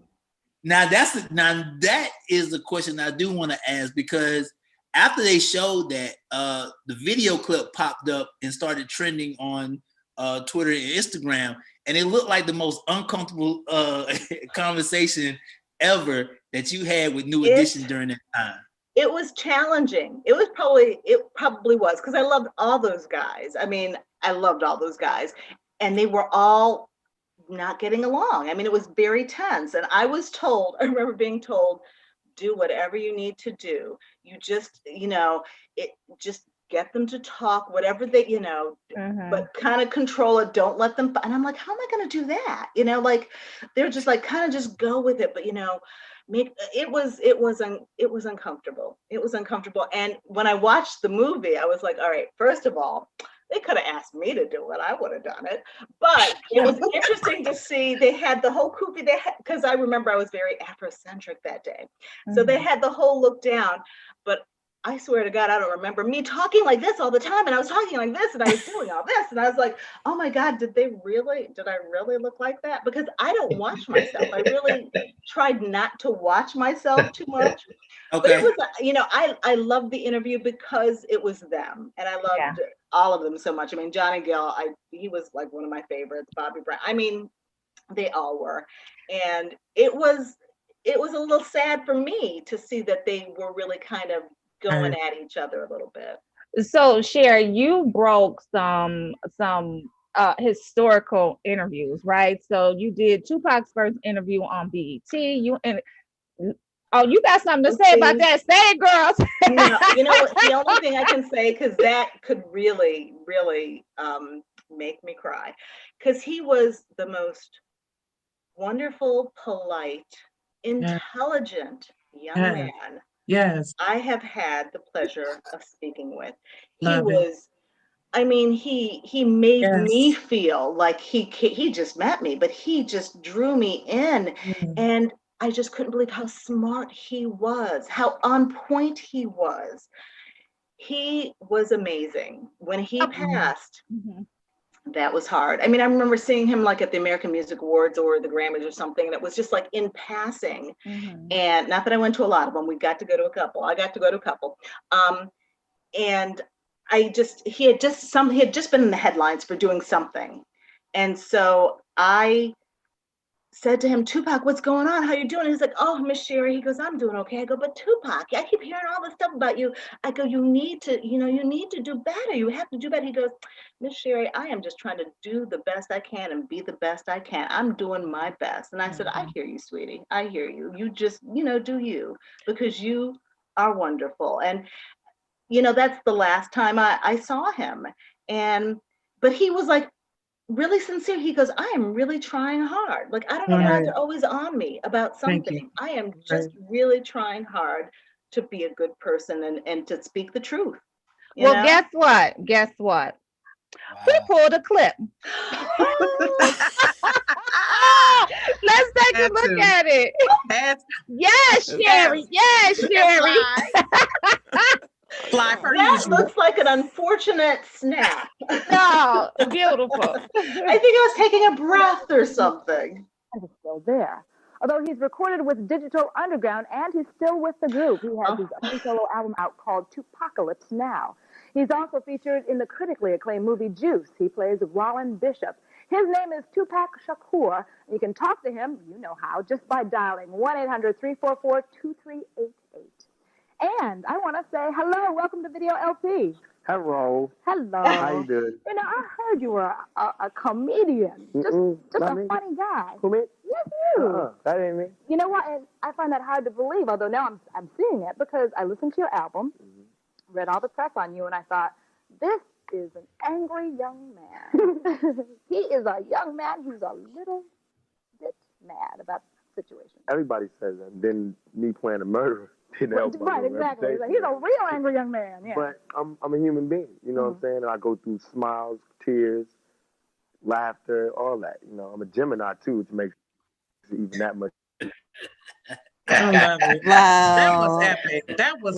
Now that is the question I do want to ask, because after they showed that, the video clip popped up and started trending on Twitter and Instagram, and it looked like the most uncomfortable conversation ever that you had with New Edition during that time. It was challenging. It probably was, because I loved all those guys. I mean, I loved all those guys. And they were all not getting along. I mean, it was very tense. And I remember being told do whatever you need to do. You just, just get them to talk, whatever they, but kind of control it. Don't let them. And I'm like, how am I going to do that? Like they're just like, kind of just go with it. But, it was uncomfortable. It was uncomfortable. And when I watched the movie, I was like, all right, first of all, they could have asked me to do it. I would have done it. But it was interesting to see they had the whole kufi, because I remember I was very Afrocentric that day. So they had the whole look down, but I swear to God, I don't remember me talking like this all the time. And I was talking like this and I was doing all this. And I was like, oh my God, did I really look like that? Because I don't watch myself. I really tried not to watch myself too much. Okay. But it was, I loved the interview because it was them. And I loved all of them so much. I mean, Johnny Gill, he was like one of my favorites. Bobby Brown. I mean, they all were. And it was a little sad for me to see that they were really kind of going at each other a little bit. So Sherry, you broke some historical interviews, right? So you did Tupac's first interview on BET. You got something to say about that? Say it, girls. What? The only thing I can say, because that could really, really make me cry, because he was the most wonderful, polite, intelligent young man. Yes. I have had the pleasure of speaking with. He made me feel like he just met me, but he just drew me in. And I just couldn't believe how smart he was, how on point he was. He was amazing. When he passed, that was hard. I mean, I remember seeing him like at the American Music Awards or the Grammys or something, and it was just like in passing. And not that I went to a lot of them. We got to go to a couple. I got to go to a couple. And he had just been in the headlines for doing something. And so I said to him, Tupac, what's going on? How you doing? He's like, oh, Miss Sherry. He goes, I'm doing okay. I go, but Tupac, I keep hearing all this stuff about you. I go, you need to do better. You have to do better. He goes, Miss Sherry, I am just trying to do the best I can and be the best I can. I'm doing my best. And I said, I hear you, sweetie. I hear you. You just, do you, because you are wonderful. And, that's the last time I saw him. But he was like, really sincere. He goes, I am really trying hard. Like, I don't know why they're always on me about something. I am just really trying hard to be a good person and to speak the truth. Well, guess what? Wow. We pulled a clip. Let's take a look at it. Yes, Sherry. Yes, Sherry. Fly for that looks like an unfortunate snap. No, beautiful. I think I was taking a breath or something. And it's still there. Although he's recorded with Digital Underground and he's still with the group. He has his own solo album out called Tupacalypse Now. He's also featured in the critically acclaimed movie Juice. He plays Roland Bishop. His name is Tupac Shakur. You can talk to him, you know how, just by dialing 1-800-344-2388. And I want to say hello. Welcome to Video LP. Hello. Hello. How you doing? I heard you were a comedian. Just a funny guy. Who, me? Yes, you. That ain't me. You know what? And I find that hard to believe, although now I'm seeing it because I listened to your album, read all the press on you, and I thought, this is an angry young man. He is a young man who's a little bit mad about the situation. Everybody says that. Then me playing a murderer. Right, exactly. He's a real angry young man. Yeah. But I'm a human being. You know what I'm saying? And I go through smiles, tears, laughter, all that. I'm a Gemini too, which makes it even that much. I love it. Wow. That was epic. That was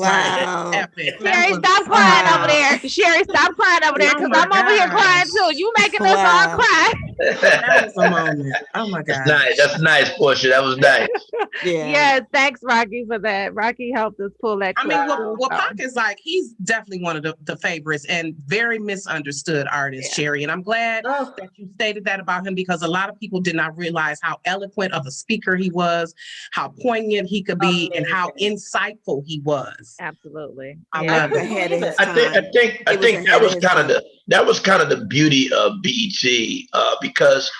epic. Sherry, stop crying over there. Sherry, stop crying over there because I'm over here crying too. You making us all cry. That was a moment. Oh my God. That's nice, Portia. That was nice. Yeah, thanks, Rocky, for that. Rocky helped us pull that clip. I mean, well, Pac is he's definitely one of the favorites and very misunderstood artist, Sherry. And I'm glad that you stated that about him because a lot of people did not realize how eloquent of a speaker he was, how poignant he could be, and how insightful he was. Absolutely. I love it. I think that was kind of the beauty of BET because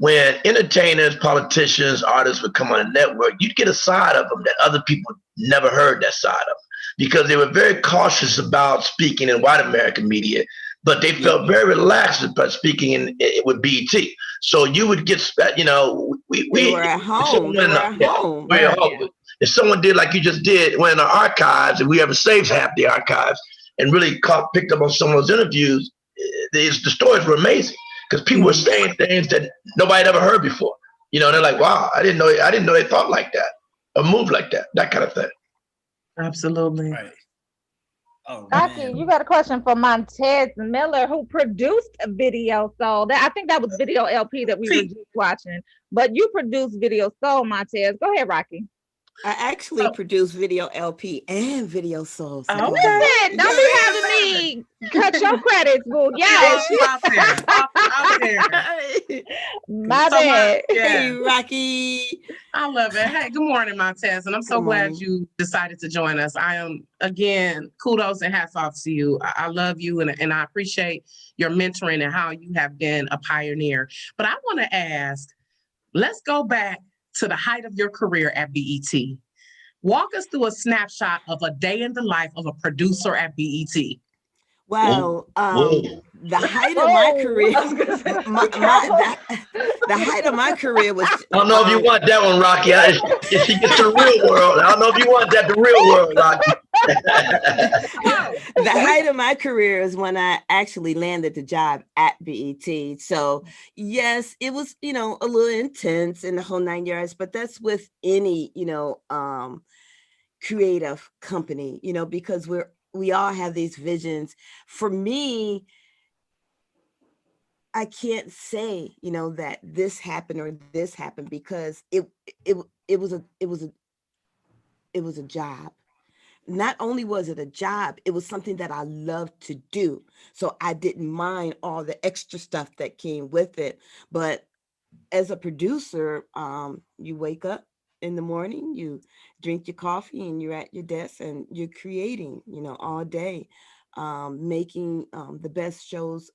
when entertainers, politicians, artists would come on a network, you'd get a side of them that other people never heard that side of, because they were very cautious about speaking in white American media, but they felt very relaxed about speaking with BET. So you would get, we were at home. If someone did like you just did, went in the archives, and we ever saved half the archives and really picked up on some of those interviews, the stories were amazing, because people were saying things that nobody had ever heard before. They're like, wow, I didn't know they thought like that or moved like that kind of thing. Absolutely. Right. Oh, Rocky, you got a question for Montez Miller, who produced Video Soul. I think that was Video LP that we were just watching. But you produced Video Soul, Montez. Go ahead, Rocky. I actually produced Video LP and Video Soul. So don't be having me cut your credits, boo. Yes. Out there. My bad. Hey, Rocky. I love it. Hey, good morning, Montez. And I'm so glad you decided to join us. I am, again, kudos and hats off to you. I love you, and I appreciate your mentoring and how you have been a pioneer. But I want to ask, let's go back to the height of your career at BET. Walk us through a snapshot of a day in the life of a producer at BET. Well, the height of my career, the height of my career was. I don't know if you want that one, Rocky. If she gets to the real world, I don't know if you want that, the real world, Rocky. The height of my career is when I actually landed the job at BET. So yes, it was, a little intense in the whole 9 years, but that's with any, creative company, because we all have these visions. For me, I can't say, that this happened or this happened, because it was a job. Not only was it a job, it was something that I loved to do. So I didn't mind all the extra stuff that came with it. But as a producer, you wake up in the morning, you drink your coffee, and you're at your desk, and you're creating, all day, making the best shows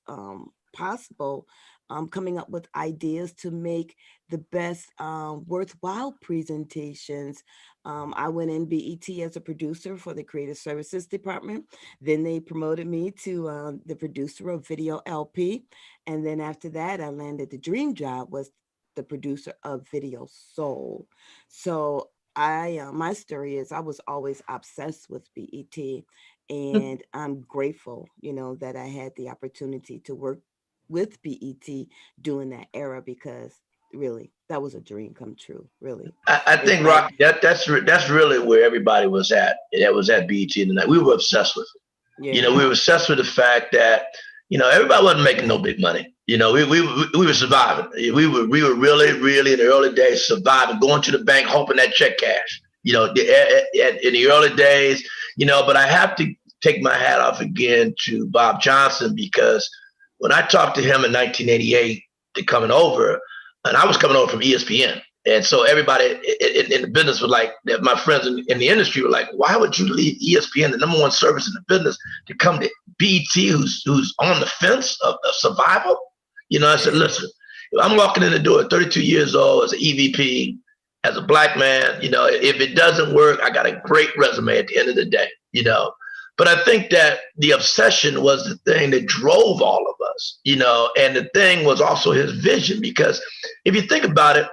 possible, coming up with ideas to make the best worthwhile presentations. I went in BET as a producer for the Creative Services Department. Then they promoted me to the producer of Video LP. And then after that, I landed the dream job, was the producer of Video Soul. So my story is I was always obsessed with BET, and I'm grateful, that I had the opportunity to work with BET during that era, because really that was a dream come true. Really, I think, Rocky, that's really where everybody was at. That was at BET in the night. We were obsessed with it. Yeah. We were obsessed with the fact that everybody wasn't making no big money. We were surviving. We were really in the early days surviving, going to the bank hoping that check cash. In the early days, But I have to take my hat off again to Bob Johnson, because when I talked to him in 1988 to coming over, and I was coming over from ESPN. And so everybody in the business was like, my friends in the industry were like, why would you leave ESPN, the number one service in the business, to come to BET, who's on the fence of survival? I said, listen, I'm walking in the door at 32 years old as an EVP, as a Black man. If it doesn't work, I got a great resume at the end of the day, But I think that the obsession was the thing that drove all of us, and the thing was also his vision, because if you think about it,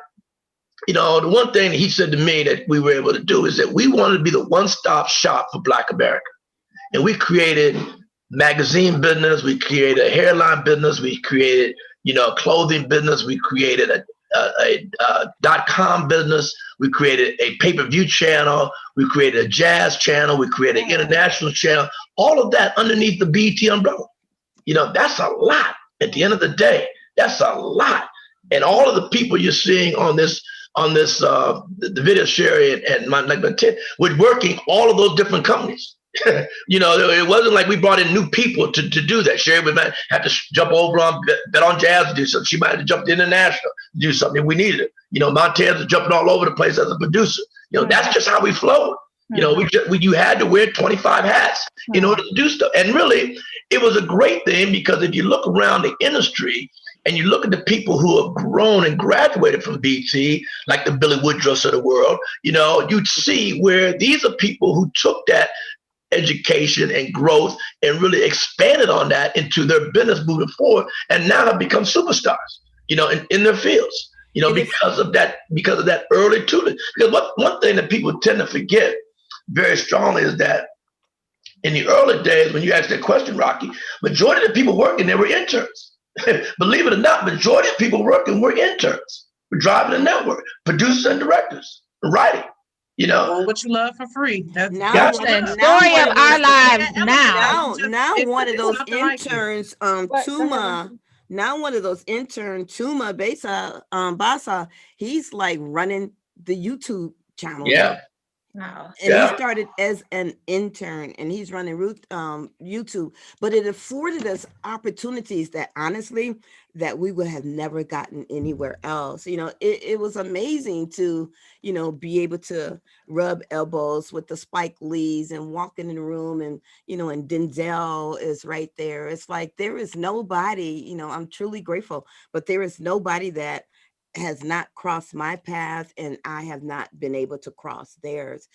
the one thing that he said to me that we were able to do is that we wanted to be the one-stop shop for Black America. And we created magazine business, we created a hairline business, we created, clothing business, we created a .com business, we created a pay-per-view channel, we created a jazz channel, we created an international channel, all of that underneath the BET umbrella. That's a lot at the end of the day. That's a lot. And all of the people you're seeing on this the video Sherry and my we're working all of those different companies. It wasn't like we brought in new people to do that. Sherry would have to jump over on Bet on Jazz to do something. She might have to jump to international to do something. We needed it. Montez was jumping all over the place as a producer. That's just how we flowed. You had to wear 25 hats in order to do stuff. And really, it was a great thing, because if you look around the industry, and you look at the people who have grown and graduated from BT, like the Billy Woodruffs of the world, you'd see where these are people who took that education and growth and really expanded on that into their business moving forward, and now have become superstars, in their fields, because of that early tutelage. Because one thing that people tend to forget very strongly is that in the early days, when you asked that question, Rocky, majority of the people working there were interns. Believe it or not, majority of people working were interns. We're driving the network, producers and directors, writing. What you love for free. That's now, story of our lives now. Now one of those interns, What? Tuma. Now one of those interns, Tuma Basa, he's like running the YouTube channel. Yeah. No. And he started as an intern, and he's running YouTube. But it afforded us opportunities that honestly that we would have never gotten anywhere else. It was amazing to, be able to rub elbows with the Spike Lees and walk in the room, and and Denzel is right there. It's like there is nobody, I'm truly grateful, but there is nobody that has not crossed my path, and I have not been able to cross theirs.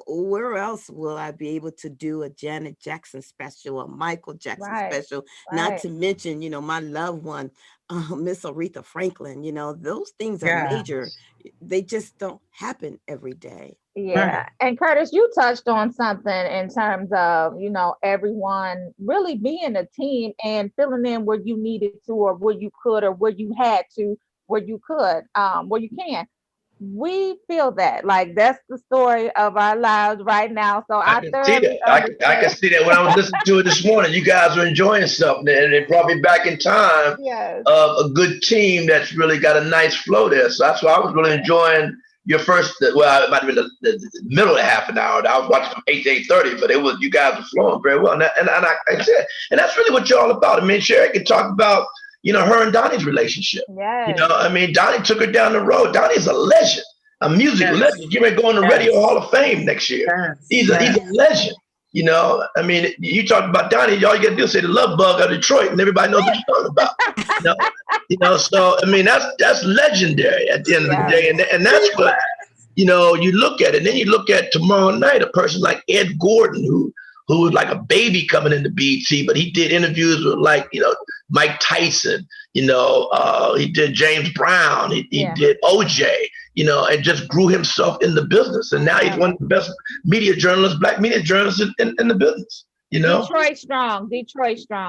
Where else will I be able to do a Janet Jackson special, a Michael Jackson special? Not to mention, my loved one, Miss Aretha Franklin. Those things are major. They just don't happen every day. Yeah. And Curtis, you touched on something in terms of, everyone really being a team and filling in where you needed to, or where you could, or where you had to, where you could, where you can. We feel that, like, that's the story of our lives right now. So I can see that. I can see that when I was listening to it this morning. You guys were enjoying something, and it brought me back in time of a good team that's really got a nice flow there. So that's why I was really enjoying your first. Well, it might have been the middle of the half an hour. I was watching from 8 to 8:30, but you guys were flowing very well. And I said, and that's really what you're all about. I mean, Sherry can talk about her and Donnie's relationship. Donnie took her down the road. Donnie's a legend, a music legend. You're going to go in the Radio Hall of Fame next year. He's a legend. You talked about Donnie. All you got to do is say the love bug of Detroit, and everybody knows what you're talking about. So that's legendary at the end of the day, and that's what you look at it. And then you look at tomorrow night, a person like Ed Gordon, who was like a baby coming into BT, but he did interviews with Mike Tyson, he did James Brown, he did OJ, and just grew himself in the business. And now he's one of the best black media journalists in the business. Detroit strong.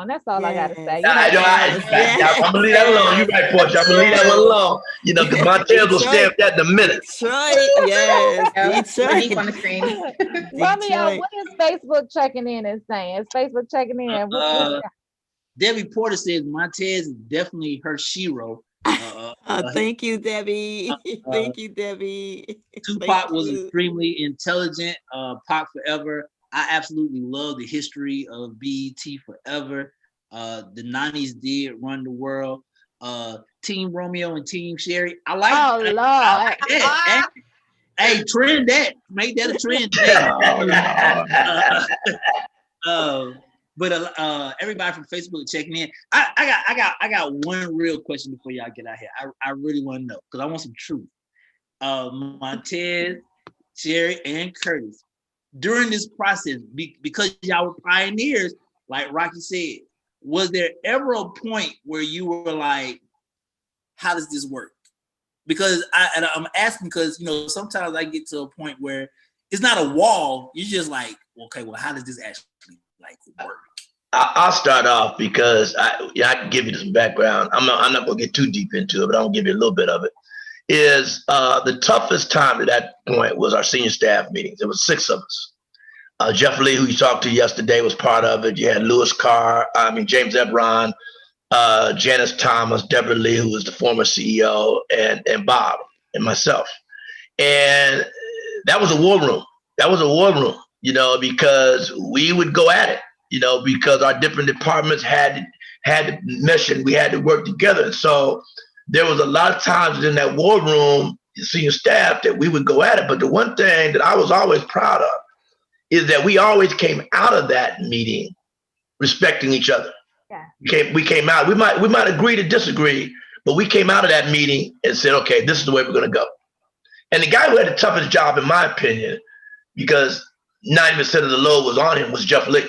That's all I gotta say. I'm gonna leave that alone. You're right, Portia. I'm gonna leave that one alone. Because Montez will stamp that in a minute. Detroit, yes. Deep on the screen. Romeo, what is Facebook checking in and saying? Is Facebook checking in? Debbie Porter says Montez is definitely her shero. Thank you, Debbie. Thank you, Debbie. Tupac was extremely intelligent. Pac forever. I absolutely love the history of BET forever. The 90s did run the world. Team Romeo and Team Sherry. I like Lord. I like that. Hey, trend that. Make that a trend. But everybody from Facebook checking in. I got one real question before y'all get out here. I really want to know, because I want some truth. Montez, Sherry, and Curtis, during this process, because y'all were pioneers, like Rocky said, was there ever a point where you were like, how does this work? Because I'm asking because, sometimes I get to a point where it's not a wall. You're just like, okay, well, how does this actually work? I'll start off because I can give you some background. I'm not going to get too deep into it, but I'll give you a little bit of it. Is the toughest time at that point was our senior staff meetings. There was 6 of us. Jeff Lee, who you talked to yesterday, was part of it. You had James Ebron, Janice Thomas, Deborah Lee, who was the former CEO, and Bob and myself. And that was a war room. Because we would go at it, because our different departments had to mesh and we had to work together. And so there was a lot of times in that war room, senior staff, that we would go at it. But the one thing that I was always proud of is that we always came out of that meeting respecting each other. We came out. We might agree to disagree, but we came out of that meeting and said, okay, this is the way we're going to go. And the guy who had the toughest job, in my opinion, because 90% of the load was on him, was Jeff Lee,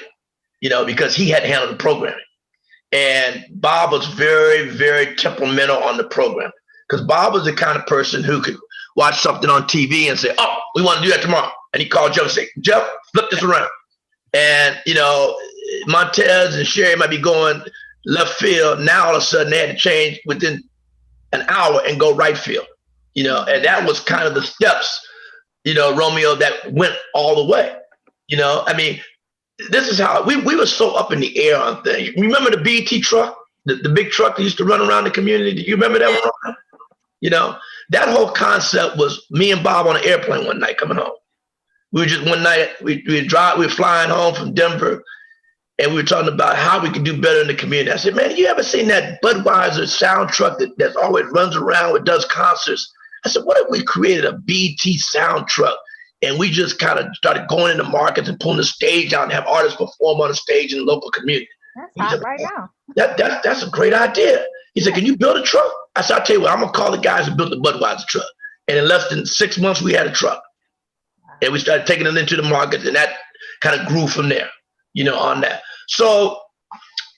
because he had to handle the programming. And Bob was very, very temperamental on the program, because Bob was the kind of person who could watch something on TV and say, oh, we want to do that tomorrow. And he called Jeff and say, Jeff, flip this around. And, Montez and Sherry might be going left field. Now, all of a sudden, they had to change within an hour and go right field, and that was kind of the steps, Romeo, that went all the way. This is how we were so up in the air on things. Remember the BT truck, the big truck that used to run around the community? Do you remember that one? That whole concept was me and Bob on an airplane one night coming home. We were just one night, we were flying home from Denver, and we were talking about how we could do better in the community. I said, man, you ever seen that Budweiser sound truck that always runs around and does concerts? I said, what if we created a BT sound truck and we just kind of started going into markets and pulling the stage out and have artists perform on the stage in the local community? That's hot right now. That's a great idea. He said, can you build a truck? I said, I'll tell you what, I'm going to call the guys who built the Budweiser truck. And in less than 6 months, we had a truck. And we started taking it into the markets, and that kind of grew from there, on that. So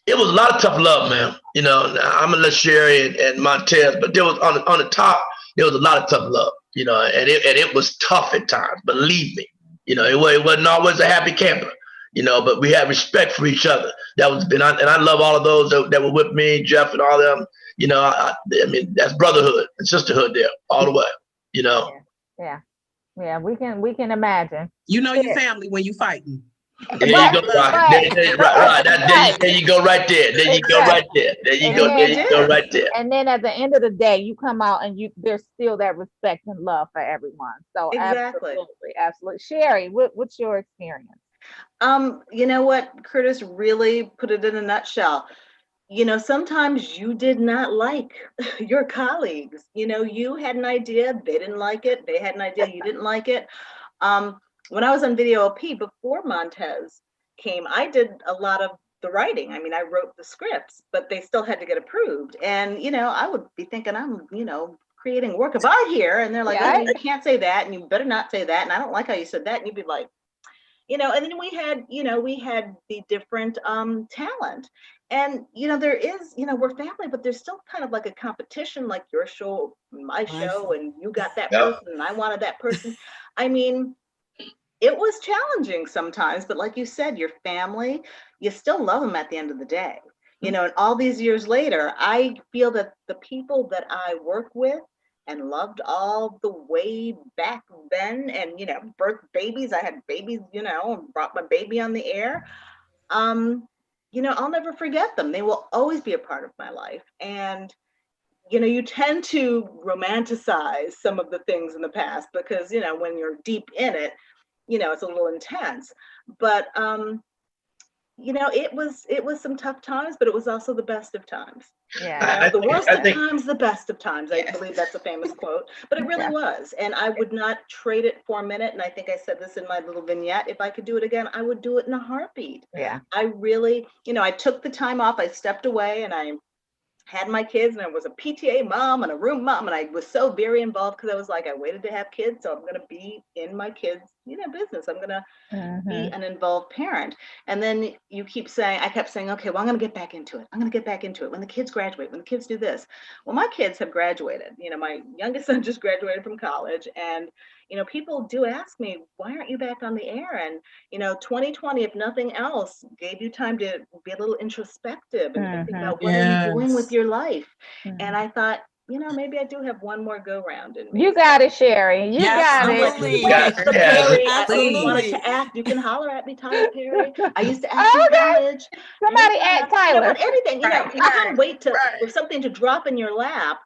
it was a lot of tough love, man. I'm going to let Sherry and Montez, but there was on the top, there was a lot of tough love, and it was tough at times, believe me. It wasn't always a happy camper, but we had respect for each other. And I love all of those that were with me, Jeff and all of them. I mean, that's brotherhood and sisterhood there all the way, Yeah, we can imagine. Your family when you fighting. There you go, right. There you go right there. There you go right there. There you go right there. And then at the end of the day, you come out and there's still that respect and love for everyone. So exactly. Absolutely. Sherry, what's your experience? You know what? Curtis really put it in a nutshell. Sometimes you did not like your colleagues. You had an idea, they didn't like it. They had an idea, you didn't like it. When I was on Video LP before Montez came, I did a lot of the writing. I mean, I wrote the scripts, but they still had to get approved. And, I would be thinking I'm, creating a work of art here. And they're like, oh, you can't say that. And you better not say that. And I don't like how you said that. And you'd be like, and then we had the different talent. And, there is, we're family, but there's still kind of like a competition, like your show, my show, and you got that person and I wanted that person. I mean, it was challenging sometimes, but like you said, your family, you still love them at the end of the day. And all these years later, I feel that the people that I work with and loved all the way back then, and birthed babies, I had babies, brought my baby on the air. I'll never forget them. They will always be a part of my life. And you tend to romanticize some of the things in the past because when you're deep in it, it's a little intense. But it was some tough times, but it was also the best of times. Yeah. The worst of times, the best of times. I believe that's a famous quote, but it really was. And I would not trade it for a minute. And I think I said this in my little vignette. If I could do it again, I would do it in a heartbeat. Yeah. I really, I took the time off. I stepped away and I had my kids, and I was a PTA mom and a room mom, and I was so very involved because I was like, I waited to have kids, so I'm going to be in my kids' business. I'm going to be an involved parent. And then I kept saying, okay, well, I'm going to get back into it. I'm going to get back into it when the kids graduate, when the kids do this. Well, my kids have graduated. My youngest son just graduated from college, and people do ask me, why aren't you back on the air? And 2020, if nothing else, gave you time to be a little introspective and think about what are you doing with your life. And I thought, maybe I do have one more go round. You got it, Sherry. You got it. Perry, I always wanted to act. You can holler at me, Tyler Perry. I used to act in college. Somebody act Tyler. Anything, you can't wait for something to drop in your lap.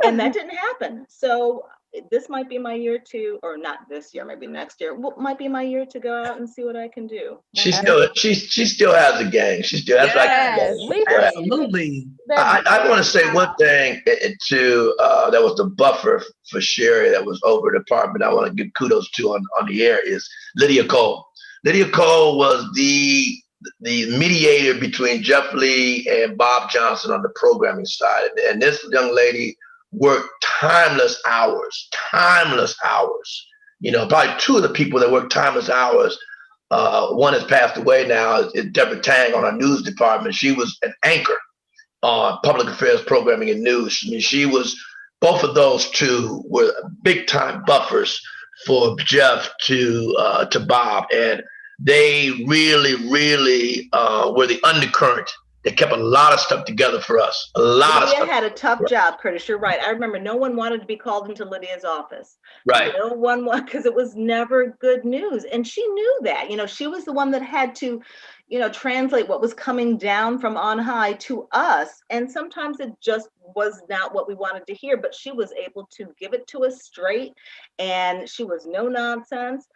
And that didn't happen. So this might be my year to, or not this year, maybe next year. Might be my year to go out and see what I can do. She still has a gang. She still has absolutely. I want to say one thing to that was the buffer for Sherry that was over the department. I want to give kudos to on the air is Lydia Cole. Lydia Cole was the the mediator between Jeff Lee and Bob Johnson on the programming side. And this young lady worked timeless hours. You know, probably two of the people that work timeless hours. One has passed away now, is Deborah Tang on our news department. She was an anchor on public affairs programming and news. I mean, she was, both of those two were big time buffers for Jeff to Bob. And they really were the undercurrent that kept a lot of stuff together for us. Lydia had a tough job, Curtis. You're right. I remember no one wanted to be called into Lydia's office. Right. No one wanted, because it was never good news. And she knew that. You know, she was the one that had to, you know, translate what was coming down from on high to us. And sometimes it just was not what we wanted to hear, but she was able to give it to us straight. And she was no nonsense.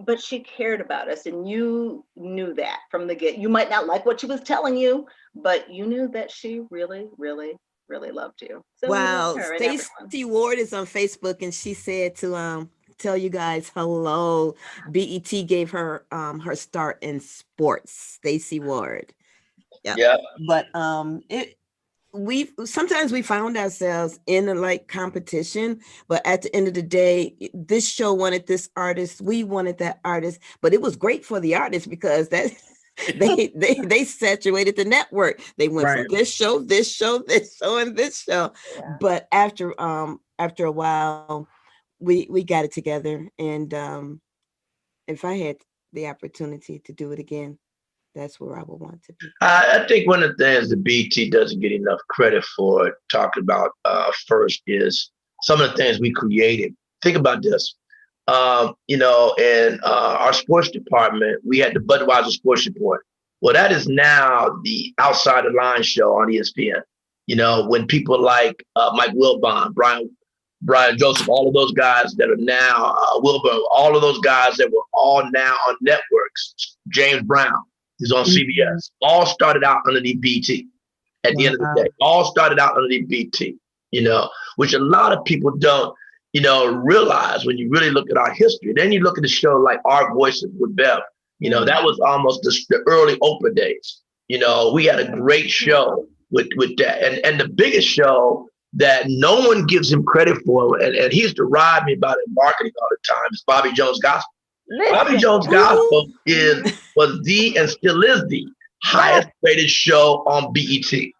But she cared about us, and you knew that from the get. You might not like what she was telling you, but you knew that she really loved you. So wow, Stacey Ward is on Facebook, and she said to tell you guys hello. BET gave her her start in sports. Stacey Ward. Yeah. But sometimes we found ourselves in a like competition, but at the end of the day, this show wanted this artist, we wanted that artist, but it was great for the artist because that they saturated the network. They went from this show, and this show. Yeah. But after a while, we got it together, and if I had the opportunity to do it again, that's where I would want to be. I think one of the things that BET doesn't get enough credit for talking about first is some of the things we created. Think about this. You know, in our sports department, we had the Budweiser Sports Report. Well, that is now the Outside the Line show on ESPN. You know, when people like Mike Wilbon, Brian Joseph, all of those guys that are now Wilbon, all of those guys that were all now on networks, James Brown, is on CBS. All started out underneath BT. At the end of the day, all started out underneath BT. You know, which a lot of people don't, you know, realize when you really look at our history. Then you look at the show like Our Voices with Bev. You know, that was almost the early Oprah days. You know, we had a great show with that, and the biggest show that no one gives him credit for, and he used to ride me about it in marketing all the time, is Bobby Jones Gospel. Bobby Jones Gospel was the and still is the highest rated show on BET.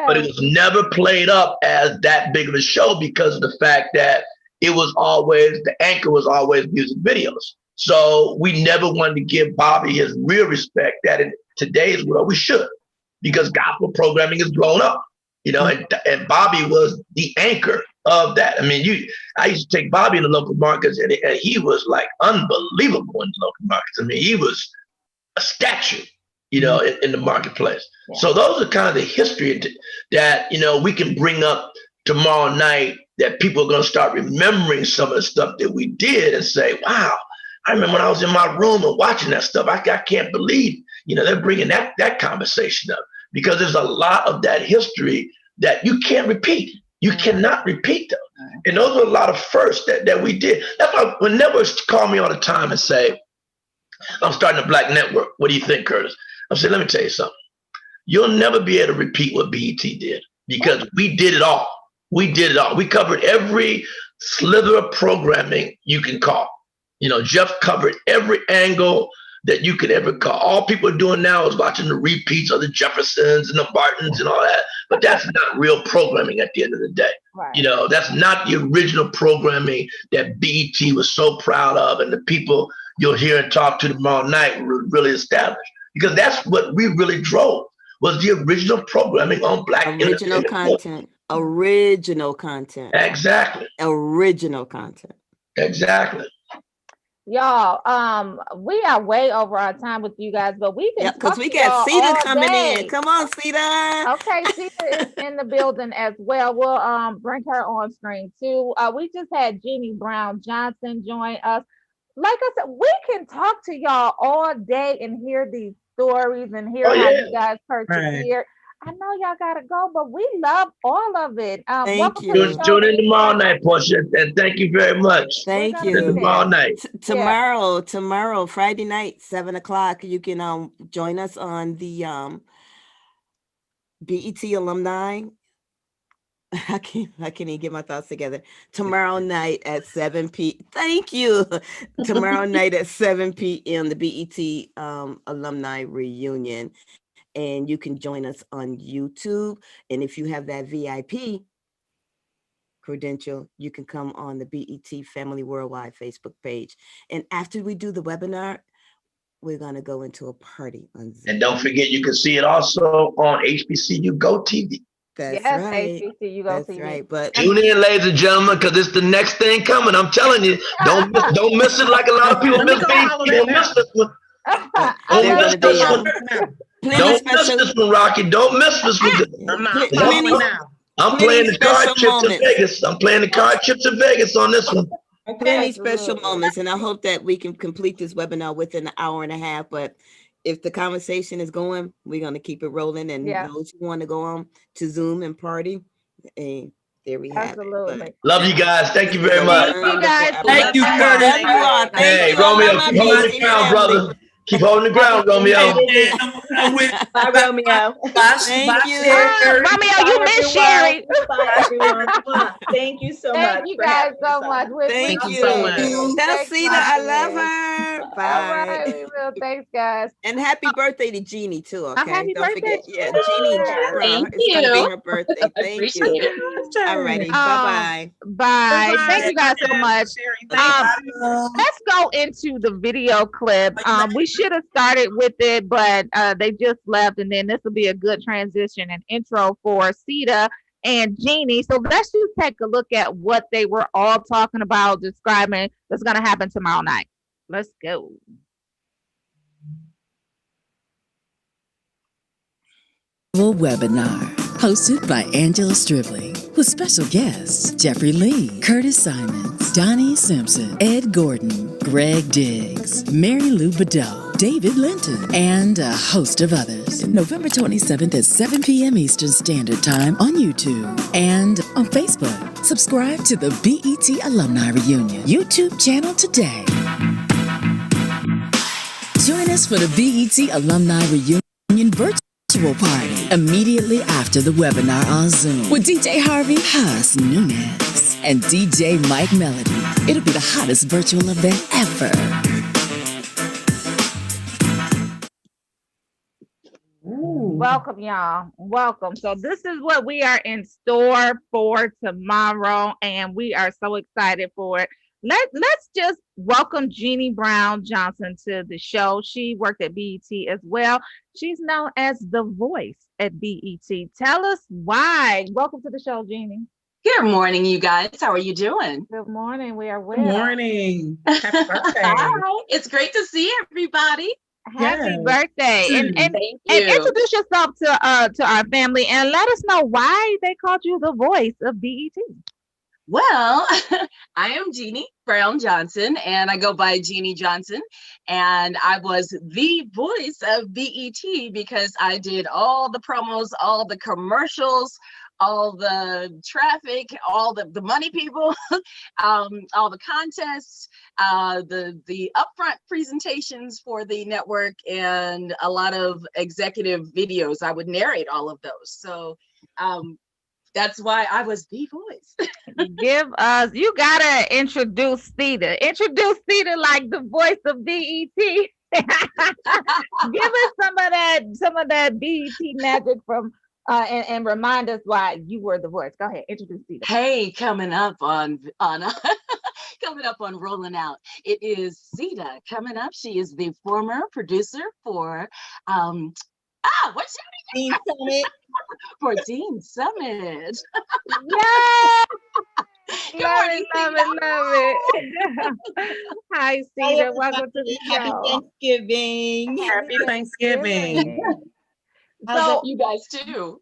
But it was never played up as that big of a show because of the fact that it was always, the anchor was always music videos. So we never wanted to give Bobby his real respect that in today's world we should, because gospel programming has blown up, you know, and Bobby was the anchor of that. I mean, I used to take Bobby in the local markets, and he was like unbelievable in the local markets. I mean, he was a statue, you know, in the marketplace. Yeah. So those are kind of the history that, you know, we can bring up tomorrow night, that people are going to start remembering some of the stuff that we did and say, wow, I remember when I was in my room and watching that stuff. I can't believe, you know, they're bringing that conversation up, because there's a lot of that history that you can't repeat. You cannot repeat them. And those are a lot of firsts that we did. That's why when networks call me all the time and say, I'm starting a Black network. What do you think, Curtis? I said, let me tell you something. You'll never be able to repeat what BET did, because we did it all. We did it all. We covered every slither of programming you can call. You know, Jeff covered every angle that you could ever call. All people are doing now is watching the repeats of the Jeffersons and the Martins and all that. But that's not real programming at the end of the day. Right. You know, that's not the original programming that BET was so proud of, and the people you'll hear and talk to tomorrow night really established. Because that's what we really drove, was the original programming on Black original content. Original content. Exactly. Original content. Exactly. Y'all, we are way over our time with you guys, but we can because we got Cedar coming in. Come on, Cedar. Okay, Cedar is in the building as well. We'll bring her on screen too. We just had Jeannie Brown Johnson join us. Like I said, we can talk to y'all all day and hear these stories and hear how you guys persevere. I know y'all gotta go, but we love all of it. Thank Welcome to you. the show. Tune in tomorrow night, Portia, and thank you very much. Thank gonna Tune in you. be tomorrow night. Tomorrow, Friday night, 7 o'clock. You can join us on the BET alumni. I can't even get my thoughts together. Tomorrow night at 7 p. Thank you. Tomorrow night at 7 p.m. the BET alumni reunion. And you can join us on YouTube. And if you have that VIP credential, you can come on the BET Family Worldwide Facebook page. And after we do the webinar, we're going to go into a party on Zoom. And don't forget, you can see it also on HBCU Go TV. That's right. HBCU Go That's TV. right. But tune in, ladies and gentlemen, because it's the next thing coming. I'm telling you, don't miss it like a lot of people Let me miss go BET. follow Don't that miss now. this one. Don't miss this one. plenty Don't miss special, this one, Rocky. Don't miss this one. I'm not Pl- following plenty- now. I'm plenty playing the card special chips in moments. Vegas. I'm playing the card chips in Vegas on this one. Plenty special moments. And I hope that we can complete this webinar within an hour and a half. But if the conversation is going, we're going to keep it rolling. And those who want to go on to Zoom and party, and there we have it. But love you guys. Thank you very much. Thank you guys. Thank you, Love Curtis. you all. Thank Hey, you all, Romeo, my keep holding BET the ground, family. brother. Keep holding the ground, Romeo. I'm with Bye, Romeo. Thank you. Romeo, you miss Sherry. Bye, everyone. Thank you so much. Thank you for guys having so us on. much. We Thank appreciate you. so much. it. Tell Thanks, Sita I my love friend. her. All Bye. right, we will. Thanks, guys. And happy birthday to Jeannie too. Okay. Happy Don't birthday forget. to Yeah, you. Jeannie. Thank It's gonna be you. her birthday. I Thank you. appreciate it. Alrighty. Bye-bye. Bye. Thank you guys so much. Sherry, thank you. Let's go into the video clip. We should have started with it, but they just left, and then this will be a good transition and intro for Sita and Jeannie. So let's just take a look at what they were all talking about, describing what's going to happen tomorrow night. Let's go. Webinar hosted by Angela Stribling with special guests Jeffrey Lee, Curtis Simons, Donnie Simpson, Ed Gordon, Greg Diggs, Mary Lou Bedeau, David Linton, and a host of others. November 27th at 7 p.m. Eastern Standard Time on YouTube and on Facebook. Subscribe to the BET Alumni Reunion YouTube channel today. Join us for the BET Alumni Reunion virtual party immediately after the webinar on Zoom with DJ Harvey Haas Nunez and DJ Mike Melody. It'll be the hottest virtual event ever. Welcome, y'all. Welcome. So this is what we are in store for tomorrow, and we are so excited for it. Let's just welcome Jeannie Brown Johnson to the show. She worked at BET as well. She's known as the voice at BET. Tell us why. Welcome to the show, Jeannie. Good morning, you guys. How are you doing? Good morning. We are well. Good morning. Happy birthday. Hi. It's great to see everybody. Happy birthday. And Thank you. introduce yourself to our family and let us know why they called you the voice of BET. Well, I am Jeannie Brown Johnson, and I go by Jeannie Johnson. And I was the voice of BET because I did all the promos, all the commercials, all the traffic, all the money people, all the contests, the upfront presentations for the network, and a lot of executive videos. I would narrate all of those. So that's why I was the voice. You gotta introduce Sita. Introduce Sita like the voice of BET. Give us some of that BET magic from and remind us why you were the voice. Go ahead, introduce Sita. Hey, coming up on coming up on Rolling Out, it is Sita coming up. She is the former producer for what's your name? Dean Summit. For Dean Summit. Yeah. Good Love morning, it. Hi, Sita. Welcome to the Happy show. Thanksgiving. Happy Thanksgiving. How's up, you guys too?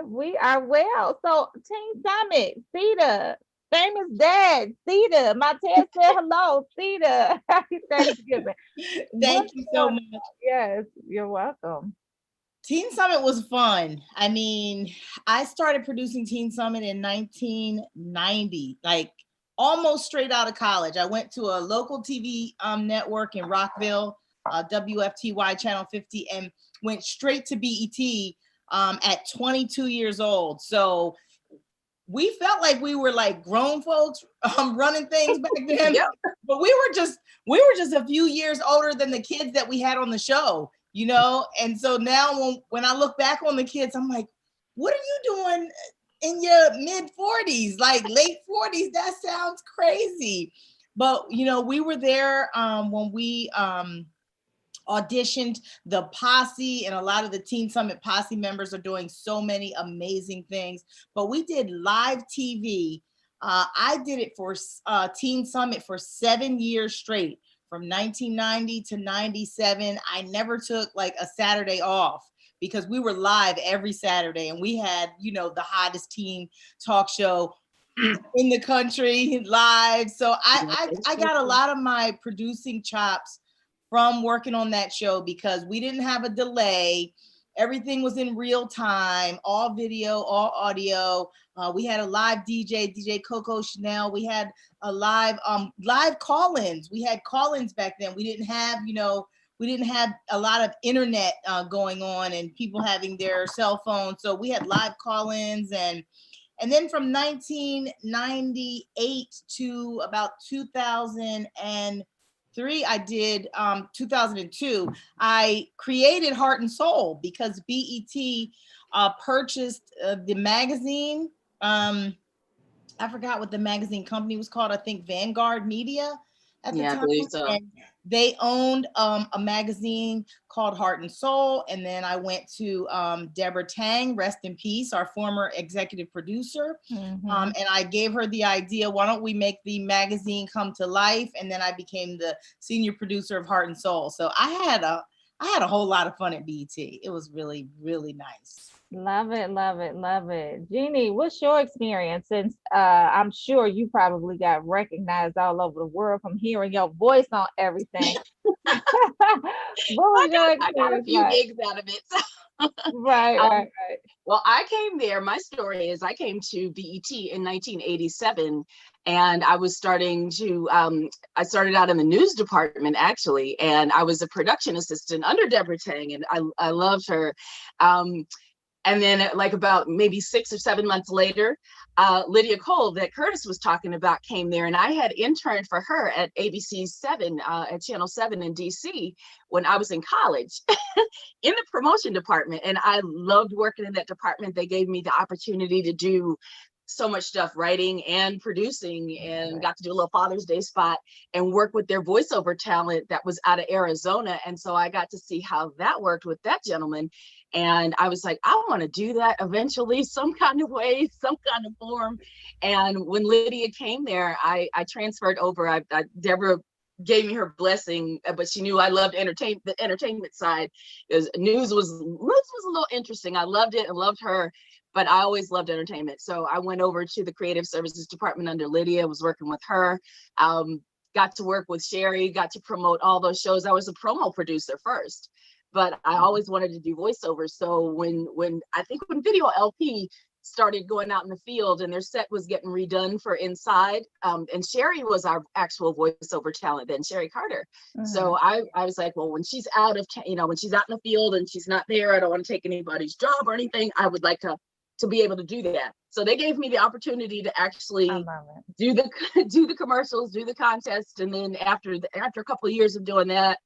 We are well. So, Team Summit, Sita, famous dad, Sita. My Ted said hello, Sita. Happy Thanksgiving. Thank you so much. Yes, you're welcome. Teen Summit was fun. I mean, I started producing Teen Summit in 1990, like almost straight out of college. I went to a local TV network in Rockville, WFTY Channel 50, and went straight to BET at 22 years old. So we felt like we were like grown folks running things back then. Yep. But we were just a few years older than the kids that we had on the show, you know? And so now when I look back on the kids, I'm like, what are you doing in your mid 40s, like late 40s? That sounds crazy. But, you know, we were there when we auditioned the posse, and a lot of the Teen Summit posse members are doing so many amazing things. But we did live TV. I did it for Teen Summit for 7 years straight, from 1990 to 97. I never took like a Saturday off because we were live every Saturday, and we had, you know, the hottest teen talk show in the country live. So I got a lot of my producing chops from working on that show because we didn't have a delay. Everything was in real time, all video, all audio. We had a live DJ Coco Chanel. We had a live call-ins. We had call-ins back then. We didn't have, you know, a lot of internet going on and people having their cell phones. So we had live call-ins, and then from 1998 to about 2003, I did 2002, I created Heart and Soul because BET purchased the magazine. I forgot what the magazine company was called. I think Vanguard Media at the time. I believe so. And they owned a magazine called Heart and Soul. And then I went to Deborah Tang, rest in peace, our former executive producer. Mm-hmm. And I gave her the idea, why don't we make the magazine come to life? And then I became the senior producer of Heart and Soul. So I had a whole lot of fun at BET. It was really, really nice. Love it, love it, love it. Jeannie, what's your experience? Since I'm sure you probably got recognized all over the world from hearing your voice on everything. What was your experience? I got a few gigs out of it. Right. Well, I came there. My story is I came to BET in 1987, and I was starting to, I started out in the news department actually, and I was a production assistant under Deborah Tang, and I loved her. And then like about maybe 6 or 7 months later, Lydia Cole that Curtis was talking about came there, and I had interned for her at ABC 7, at Channel 7 in DC when I was in college in the promotion department. And I loved working in that department. They gave me the opportunity to do so much stuff, writing and producing, and got to do a little Father's Day spot and work with their voiceover talent that was out of Arizona. And so I got to see how that worked with that gentleman. And I was like, I want to do that eventually, some kind of way, some kind of form. And when Lydia came there, I transferred over. Deborah gave me her blessing, but she knew I loved the entertainment side. Because news was a little interesting. I loved it and loved her, but I always loved entertainment. So I went over to the creative services department under Lydia, was working with her. Got to work with Sherry, got to promote all those shows. I was a promo producer first, but I always wanted to do voiceover. So when Video LP started going out in the field and their set was getting redone for Inside, and Sherry was our actual voiceover talent then, Sherry Carter. Mm-hmm. So I was like, well, when she's out of, when she's out in the field and she's not there, I don't want to take anybody's job or anything. I would like to be able to do that. So they gave me the opportunity to actually do the commercials, do the contest. And then after a couple of years of doing that,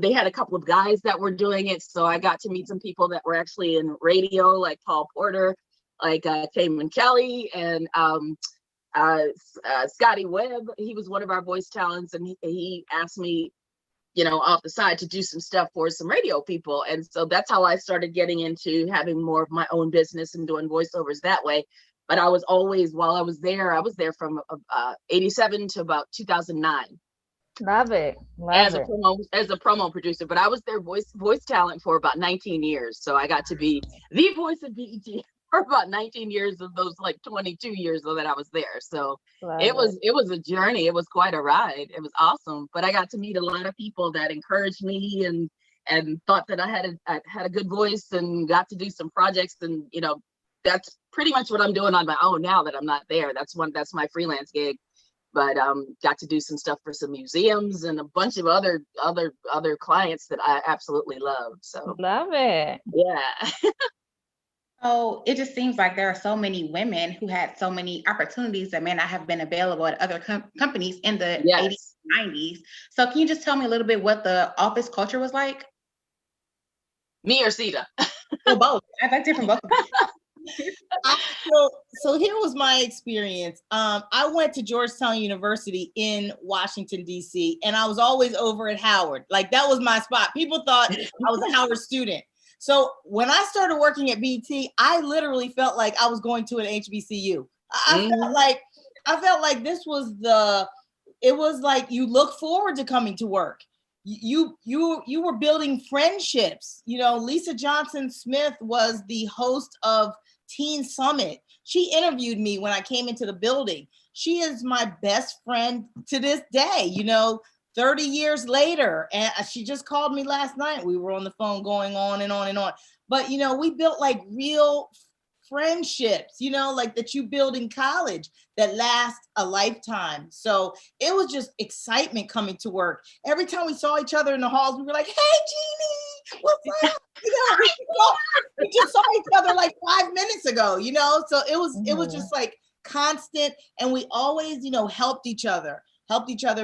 they had a couple of guys that were doing it. So I got to meet some people that were actually in radio, like Paul Porter, like Cayman Kelly, and Scotty Webb. He was one of our voice talents, and he asked me, off the side to do some stuff for some radio people. And so that's how I started getting into having more of my own business and doing voiceovers that way. But I was always, while I was there from 87 to about 2009. Love it. As a promo producer, but I was their voice talent for about 19 years. So I got to be the voice of BET for about 19 years of those like 22 years that I was there. So it was a journey. It was quite a ride. It was awesome. But I got to meet a lot of people that encouraged me and and thought that I had a good voice and got to do some projects. And, you know, that's pretty much what I'm doing on my own now that I'm not there. That's my freelance gig. But got to do some stuff for some museums and a bunch of other clients that I absolutely love. So love it. Yeah. So it just seems like there are so many women who had so many opportunities that may not have been available at other companies in the 80s, 90s. So can you just tell me a little bit what the office culture was like? Me or Sita? Well, both. I'd like to hear from both. So here was my experience. I went to Georgetown University in Washington, D.C., and I was always over at Howard. Like, that was my spot. People thought I was a Howard student. So when I started working at BT, I literally felt like I was going to an HBCU. I felt like this was it was like you look forward to coming to work. You were building friendships. You know, Lisa Johnson Smith was the host of Teen Summit. She interviewed me when I came into the building. She is my best friend to this day, you know, 30 years later. And she just called me last night. We were on the phone going on and on and on. But, you know, we built like real friendships, you know, like that you build in college that last a lifetime. So it was just excitement coming to work. Every time we saw each other in the halls, we were like, hey, Jeannie, what's up? You know, we just saw each other like 5 minutes ago, you know? So it was just like constant. And we always, you know, helped each other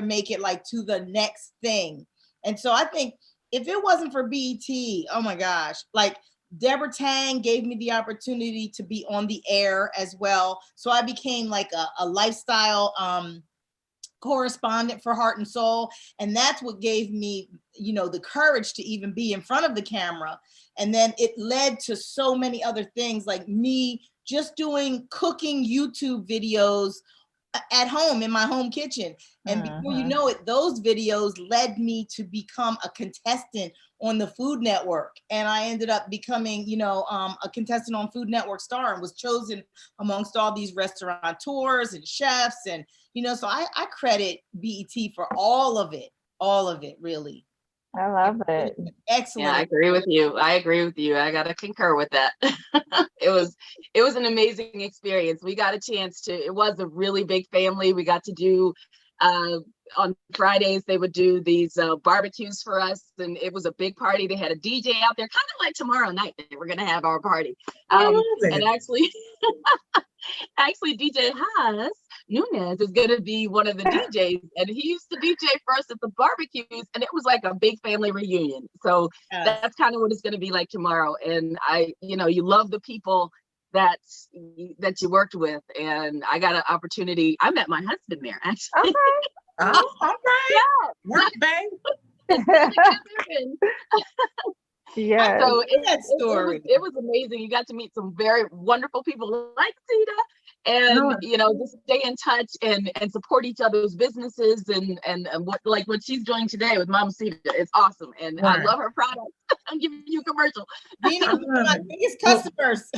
make it like to the next thing. And so I think if it wasn't for BET, oh my gosh, like Deborah Tang gave me the opportunity to be on the air as well. So I became like a lifestyle correspondent for Heart and Soul. And that's what gave me, you know, the courage to even be in front of the camera. And then it led to so many other things, like me just doing cooking YouTube videos at home in my home kitchen. And before you know it, those videos led me to become a contestant on the Food Network. And I ended up becoming, you know, a contestant on Food Network Star and was chosen amongst all these restaurateurs and chefs. And, you know, so I credit BET for all of it, really. I love it. Excellent. Yeah, I agree with you. I gotta concur with that. It was an amazing experience. We got a chance to, it was a really big family. We got to do, on Fridays, they would do these barbecues for us, and it was a big party. They had a DJ out there, kind of like tomorrow night, they were gonna have our party. And actually, DJ Haas Nunez is going to be one of the DJs, and he used to DJ for us at the barbecues, and it was like a big family reunion. So that's kind of what it's going to be like tomorrow. And you love the people that you worked with, and I got an opportunity. I met my husband there, actually. Okay. Oh, all right. Yeah. Work, babe. Yeah. So it was amazing. You got to meet some very wonderful people like Sita, and you know, just stay in touch and support each other's businesses and what she's doing today with Mama Sita. It's awesome, and I love her product. I'm giving you a commercial. Dina, my biggest customers.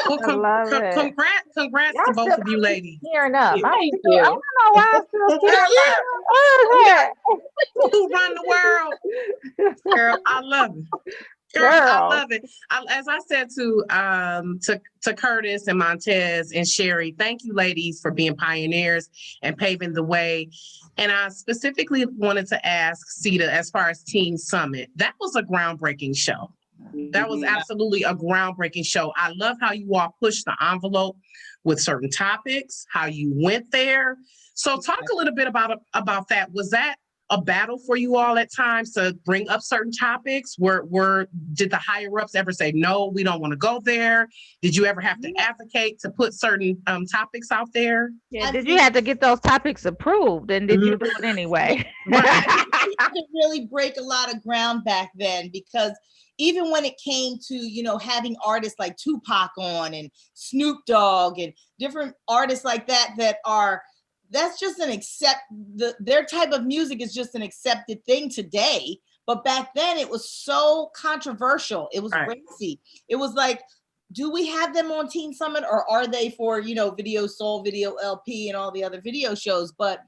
Well, congrats to both of you ladies. Tearing up. Thank you. I don't know why I'm still tearing up. Oh, Who run the world? Girl, I love it. Girl, I love it. As I said to Curtis and Montez and Sherry, thank you, ladies, for being pioneers and paving the way. And I specifically wanted to ask Sita, as far as Teen Summit, that was a groundbreaking show. That was absolutely a groundbreaking show. I love how you all pushed the envelope with certain topics, how you went there. So talk a little bit about that. Was that a battle for you all at times to bring up certain topics? Did the higher ups ever say, no, we don't want to go there? Did you ever have to advocate to put certain topics out there? Yeah, did you have to get those topics approved, and did you do it anyway? You had to really break a lot of ground back then, because even when it came to, you know, having artists like Tupac on and Snoop Dogg and different artists like that's just their type of music is just an accepted thing today. But back then it was so controversial. It was crazy. It was like, do we have them on Teen Summit, or are they for, you know, Video Soul, Video LP and all the other video shows? But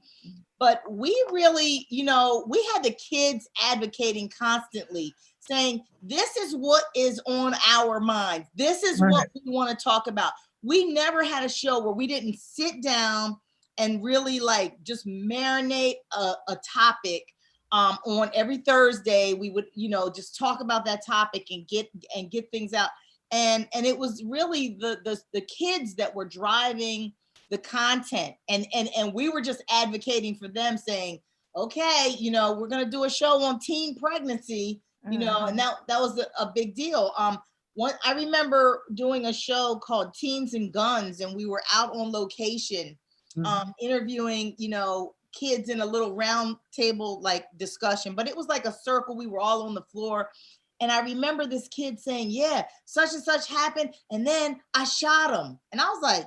but we really, we had the kids advocating constantly, saying, this is what is on our minds. This is what we want to talk about. We never had a show where we didn't sit down and really like just marinate a topic. On every Thursday, we would, just talk about that topic and get things out. And it was really the kids that were driving the content, and we were just advocating for them, saying, okay, we're going to do a show on teen pregnancy, and that was a big deal. I remember doing a show called Teens and Guns, and we were out on location, interviewing, kids in a little round table like discussion, but it was like a circle. We were all on the floor. And I remember this kid saying, yeah, such and such happened. And then I shot him. And I was like,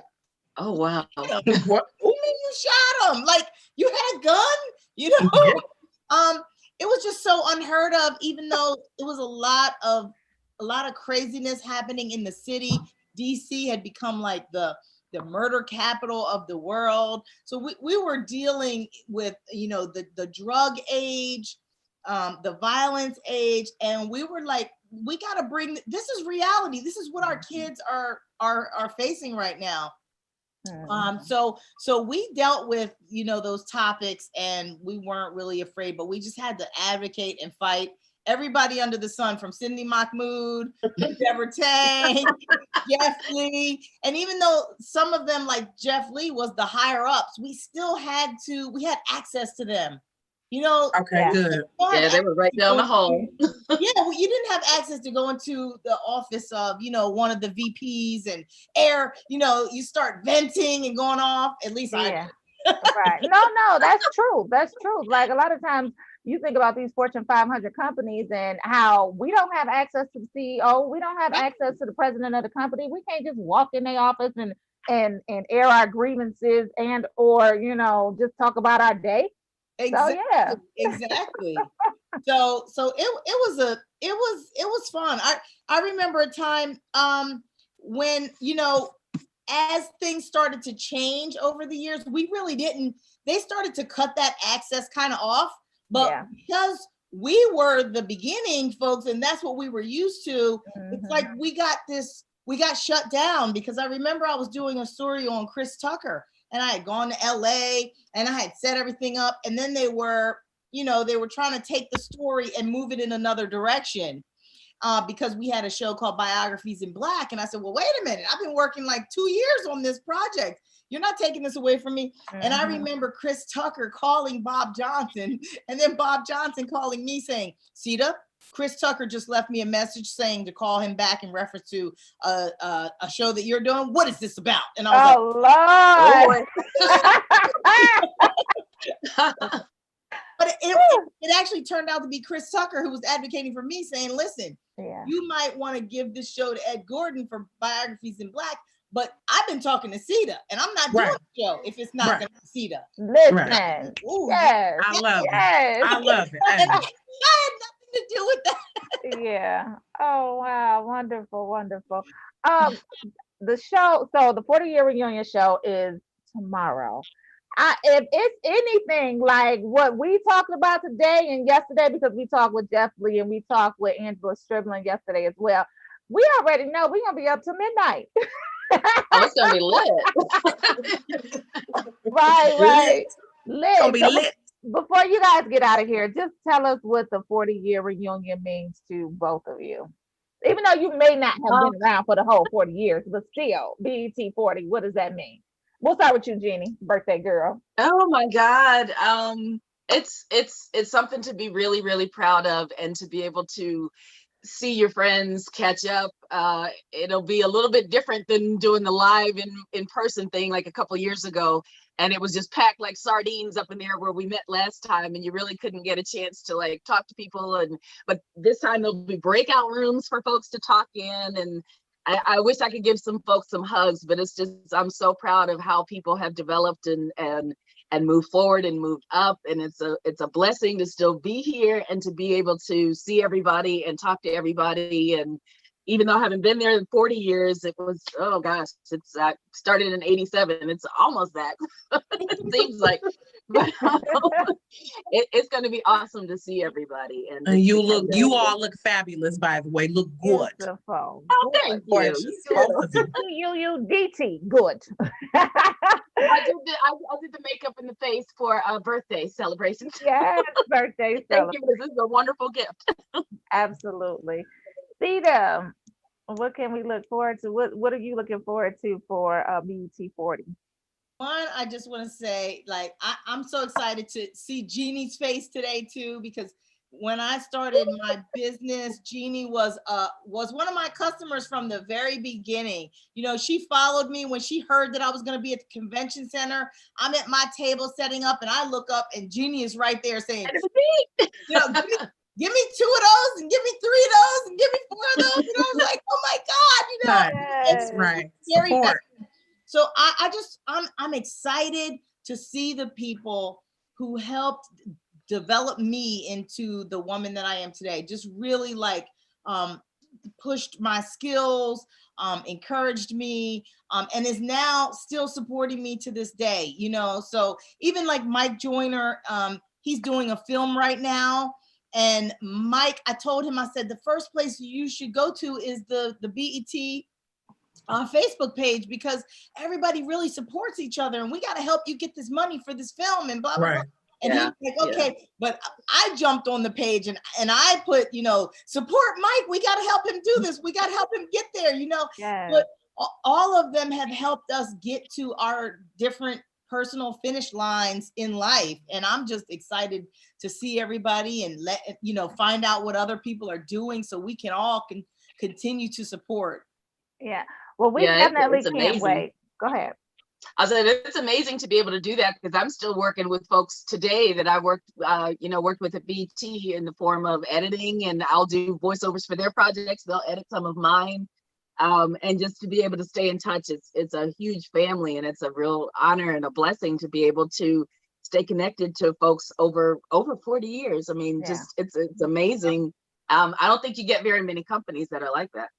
oh, wow. What do you mean you shot him? Like, you had a gun? It was just so unheard of, even though it was a lot of craziness happening in the city. DC had become like the murder capital of the world. So we were dealing with, the drug age, the violence age. And we were like, we got to bring, this is reality. This is what our kids are facing right now. So we dealt with, those topics, and we weren't really afraid, but we just had to advocate and fight everybody under the sun, from Cindy Mahmoud, Deborah Tang, Jeff Lee. And even though some of them, like Jeff Lee, was the higher ups, we still had access to them. Okay, good. Yeah, they were right down the hall. Yeah, well, you didn't have access to go into the office of, one of the VPs and you start venting and going off. At least I did. Right. No, that's true. That's true. Like, a lot of times you think about these Fortune 500 companies and how we don't have access to the CEO. We don't have access to the president of the company. We can't just walk in their office and air our grievances or just talk about our day. Exactly. So, yeah. Exactly. So it was fun. I remember a time when, as things started to change over the years, we really didn't, they started to cut that access kind of off, but because we were the beginning folks, and that's what we were used to, it's like we got shut down, because I remember I was doing a story on Chris Tucker, and I had gone to LA and I had set everything up, and then they were trying to take the story and move it in another direction. Because we had a show called Biographies in Black. And I said, well, wait a minute, I've been working like 2 years on this project. You're not taking this away from me. And I remember Chris Tucker calling Bob Johnson, and then Bob Johnson calling me saying, Sita, Chris Tucker just left me a message saying to call him back in reference to a show that you're doing. What is this about? And I was Lord. But it actually turned out to be Chris Tucker who was advocating for me, saying, listen, you might want to give this show to Ed Gordon for Biographies in Black, but I've been talking to Sita, and I'm not doing the show if it's not going to be Sita. Listen. Ooh, yes. I love it. I love it. And I had nothing to do with that. Yeah. Oh, wow. Wonderful, wonderful. The show, so the 40-year reunion show is tomorrow. If it's anything like what we talked about today and yesterday, because we talked with Jeff Lee and we talked with Angela Stribling yesterday as well, we already know we're going to be up to midnight. Oh, it's going to be lit. Right. Lit. Gonna be lit. Before you guys get out of here, just tell us what the 40-year reunion means to both of you. Even though you may not have been around for the whole 40 years, but still, BET 40, what does that mean? We'll start with you, Jeannie, birthday girl. Oh my God. It's something to be really, really proud of, and to be able to see your friends catch up. It'll be a little bit different than doing the live in person thing like a couple years ago. And it was just packed like sardines up in there where we met last time, and you really couldn't get a chance to like talk to people. But this time there'll be breakout rooms for folks to talk in, and I wish I could give some folks some hugs, but it's just, I'm so proud of how people have developed and moved forward and moved up. And it's a blessing to still be here and to be able to see everybody and talk to everybody. And even though I haven't been there in 40 years, it was, oh gosh, it's started in 87. It's almost that. It seems like, but it's going to be awesome to see everybody. And you all look fabulous, by the way. Look good. Beautiful. Oh, thank you. You DT, good. I did the makeup and the face for birthday celebrations. Yes, birthday Thank you. This is a wonderful gift. Absolutely. Theta, what can we look forward to? What are you looking forward to for BET 40? One, I just want to say, like, I'm so excited to see Jeannie's face today too, because when I started my business, Jeannie was one of my customers from the very beginning. You know, she followed me when she heard that I was going to be at the convention center. I'm at my table setting up, and I look up, and Jeannie is right there saying, you know, give me 2 of those, and give me 3 of those, and give me 4 of those. And I was like, oh my God, you know, That's right. Support. So I'm excited to see the people who helped develop me into the woman that I am today. Just really like pushed my skills, encouraged me, and is now still supporting me to this day, you know. So even like Mike Joyner, he's doing a film right now. And Mike, I told him, I said, the first place you should go to is the BET Facebook page, because everybody really supports each other, and we got to help you get this money for this film and blah, blah, blah. And he's like, okay, but I jumped on the page and I put, you know, support Mike. We got to help him do this. We got to help him get there, you know. But all of them have helped us get to our different personal finish lines in life. And I'm just excited to see everybody and find out what other people are doing, so we can all continue to support. Yeah. Well, we definitely can't wait. Go ahead. I said it's amazing to be able to do that, because I'm still working with folks today that I worked with at BT in the form of editing, and I'll do voiceovers for their projects. They'll edit some of mine, and just to be able to stay in touch. It's a huge family, and it's a real honor and a blessing to be able to stay connected to folks over 40 years. I mean, just it's amazing. I don't think you get very many companies that are like that.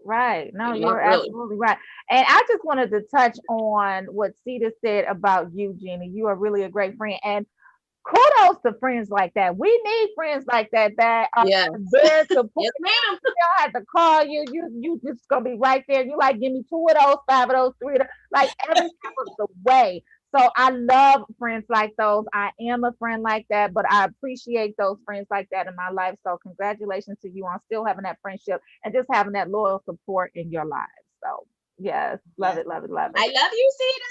Right. No, you're absolutely right. And I just wanted to touch on what Sita said about you, Jeannie. You are really a great friend. And kudos to friends like that. We need friends like that are there to put you don't have to call you. You just gonna be right there. You like, give me 2 of those, 5 of those, 3 of those, like every step of the way. So I love friends like those. I am a friend like that, but I appreciate those friends like that in my life. So congratulations to you on still having that friendship and just having that loyal support in your lives. So yes, love it. I love you, Sita.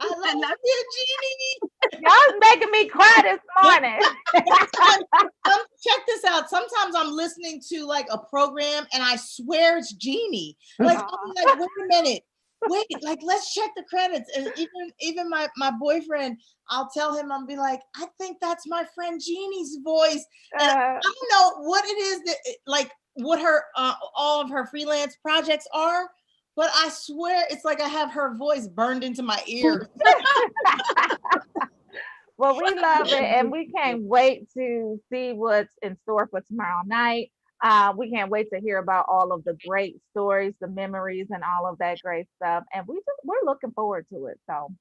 I love you, Jeannie. Y'all making me cry this morning. Check this out. Sometimes I'm listening to like a program and I swear it's Jeannie. Like, I'm like, wait a minute. Wait, like, let's check the credits. And even my boyfriend, I'll tell him, I'll be like, I think that's my friend Jeannie's voice. And I don't know what it is that, like, what her all of her freelance projects are, but I swear it's like I have her voice burned into my ears. Well, we love it, and we can't wait to see what's in store for tomorrow night. We can't wait to hear about all of the great stories, the memories, and all of that great stuff. And we're looking forward to it. So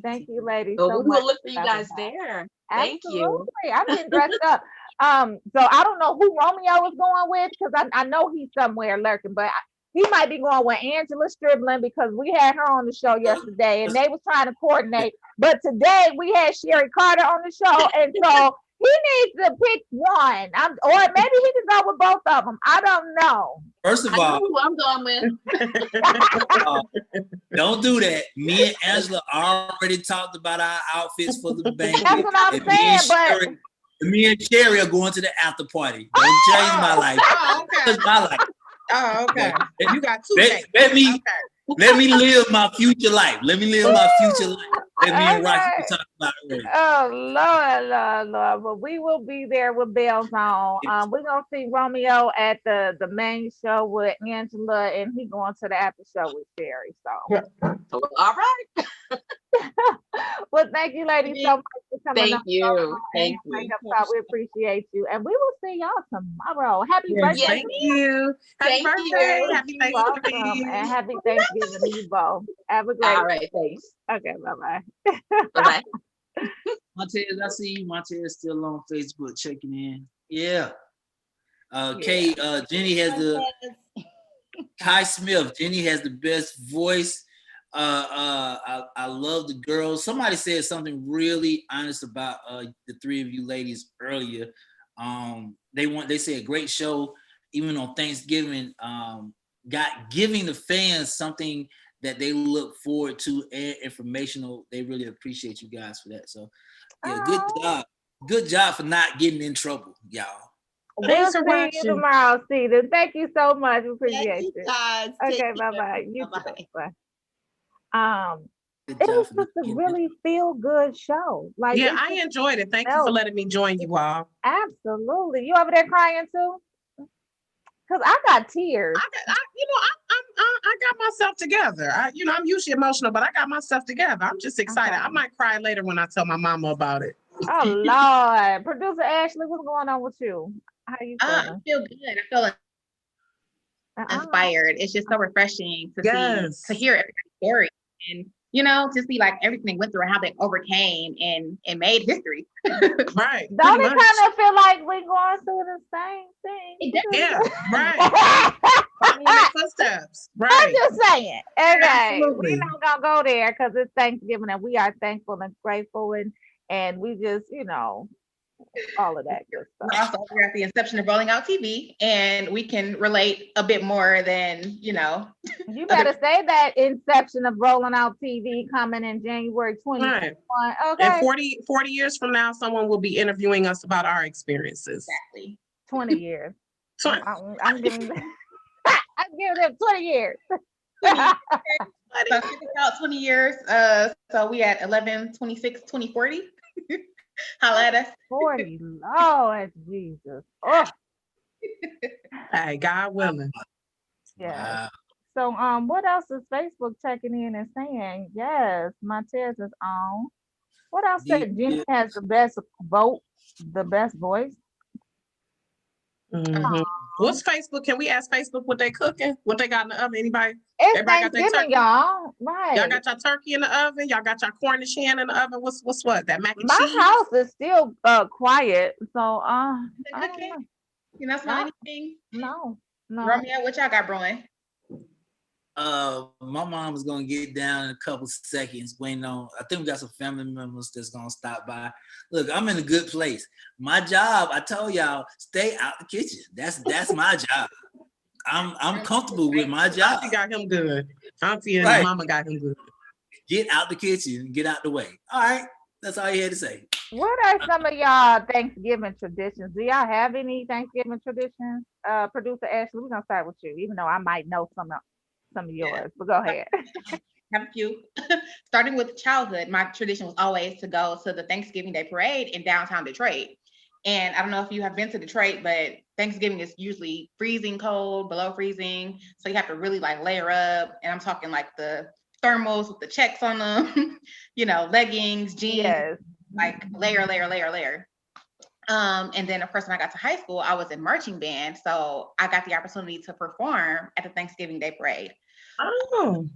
thank you, ladies. So we'll look for you guys there. Thank you. I'm getting dressed up. So I don't know who Romeo is going with, because I know he's somewhere lurking, but he might be going with Angela Stribling, because we had her on the show yesterday and they was trying to coordinate. But today we had Sherry Carter on the show, and so he needs to pick one, or maybe he can go with both of them. I don't know. First of all, who I'm going with. Don't do that. Me and Angela already talked about our outfits for the banquet. That's what I'm saying. Me and Sherry are going to the after party. Don't change my life. It's my life. Oh, okay. You got 2 days. Let me live my future life. Let me live my future life. Let me and Rocky talk about it. Oh, Lord. But we will be there with bells on. We're going to see Romeo at the main show with Angela, and he going to the after show with Sherry. So, all right. Well, thank you, ladies, so much for coming Thank on you. and Thank your you. makeup talk. We appreciate you. And we will see y'all tomorrow. Happy Yes, birthday. thank you. Happy Thank birthday. you. Happy You're welcome. Thanksgiving. And happy Thanksgiving to you both. Have a great All right, thanks. Okay, bye-bye. Bye-bye. Montez, I see you. Montez still on Facebook checking in. Yeah. Yeah. Kay, Jenny has the Kai Smith. Jenny has the best voice. I love the girls. Somebody said something really honest about the three of you ladies earlier. They say a great show, even on Thanksgiving. Giving the fans something that they look forward to and informational. They really appreciate you guys for that. So yeah, good job. Good job for not getting in trouble, y'all. We'll see you tomorrow, Stephen. Thank you so much. We appreciate you it. guys. Okay, bye-bye. You too. Bye. It was just a really feel-good show. Like, yeah, I enjoyed it. Thank you for letting me join you all. Absolutely. You over there crying too? Cause I got tears. I got myself together. I'm usually emotional, but I got myself together. I'm just excited. I might cry later when I tell my mama about it. Oh Lord, producer Ashley, what's going on with you? How you feeling? I feel good. I feel inspired. It's just so refreshing to see, to hear everybody's story, and to see like everything they went through and how they overcame and made history. Right. Don't it kind of feel like we going through the same thing? Yeah, right. Following their footsteps. Right. I'm just saying. Okay. Absolutely. We're not gonna go there because it's Thanksgiving and we are thankful and grateful and we just, all of that good stuff. We're also at the inception of rolling out TV, and we can relate a bit more than You better say that inception of rolling out TV coming in January 2021. Right. Okay. And 40 years from now, someone will be interviewing us about our experiences. Exactly. 20 years. I'm giving I'm giving them 20 years. So think about 20 years. So we at 11, 26, 2040. Holla at us. 40. Lord Jesus. Oh. Hey, God willing. Yeah. So what else is Facebook checking in and saying? Yes, Montez is on. What else said Jenny has the best vote, the best voice? Mm-hmm. What's Facebook? Can we ask Facebook what they cooking? What they got in the oven? Anybody? It's Everybody got their Thanksgiving, turkey? y'all. Right. Y'all got your turkey in the oven? Y'all got your Cornish hen in the oven? What's what? That mac and My cheese? house is still quiet. So I don't know. You not smell anything? No. Romeo, what y'all got brewing? My mom is gonna get down in a couple seconds. Waiting on. I think we got some family members that's gonna stop by. Look, I'm in a good place. My job, I told y'all, stay out the kitchen. That's my job. I'm comfortable with my job. Auntie got him good. Auntie and mama got him good. Get out the kitchen, get out the way. All right, that's all you had to say. What are some of y'all Thanksgiving traditions? Do y'all have any Thanksgiving traditions? Producer Ashley, we're gonna start with you, even though I might know some of yours, but go ahead. Have a few. Starting with childhood, my tradition was always to go to the Thanksgiving Day parade in downtown Detroit. And I don't know if you have been to Detroit, but Thanksgiving is usually freezing cold, below freezing. So you have to really like layer up. And I'm talking like the thermals with the checks on them, leggings, jeans, like layer. And then of course, when I got to high school, I was in marching band. So I got the opportunity to perform at the Thanksgiving Day parade. Oh.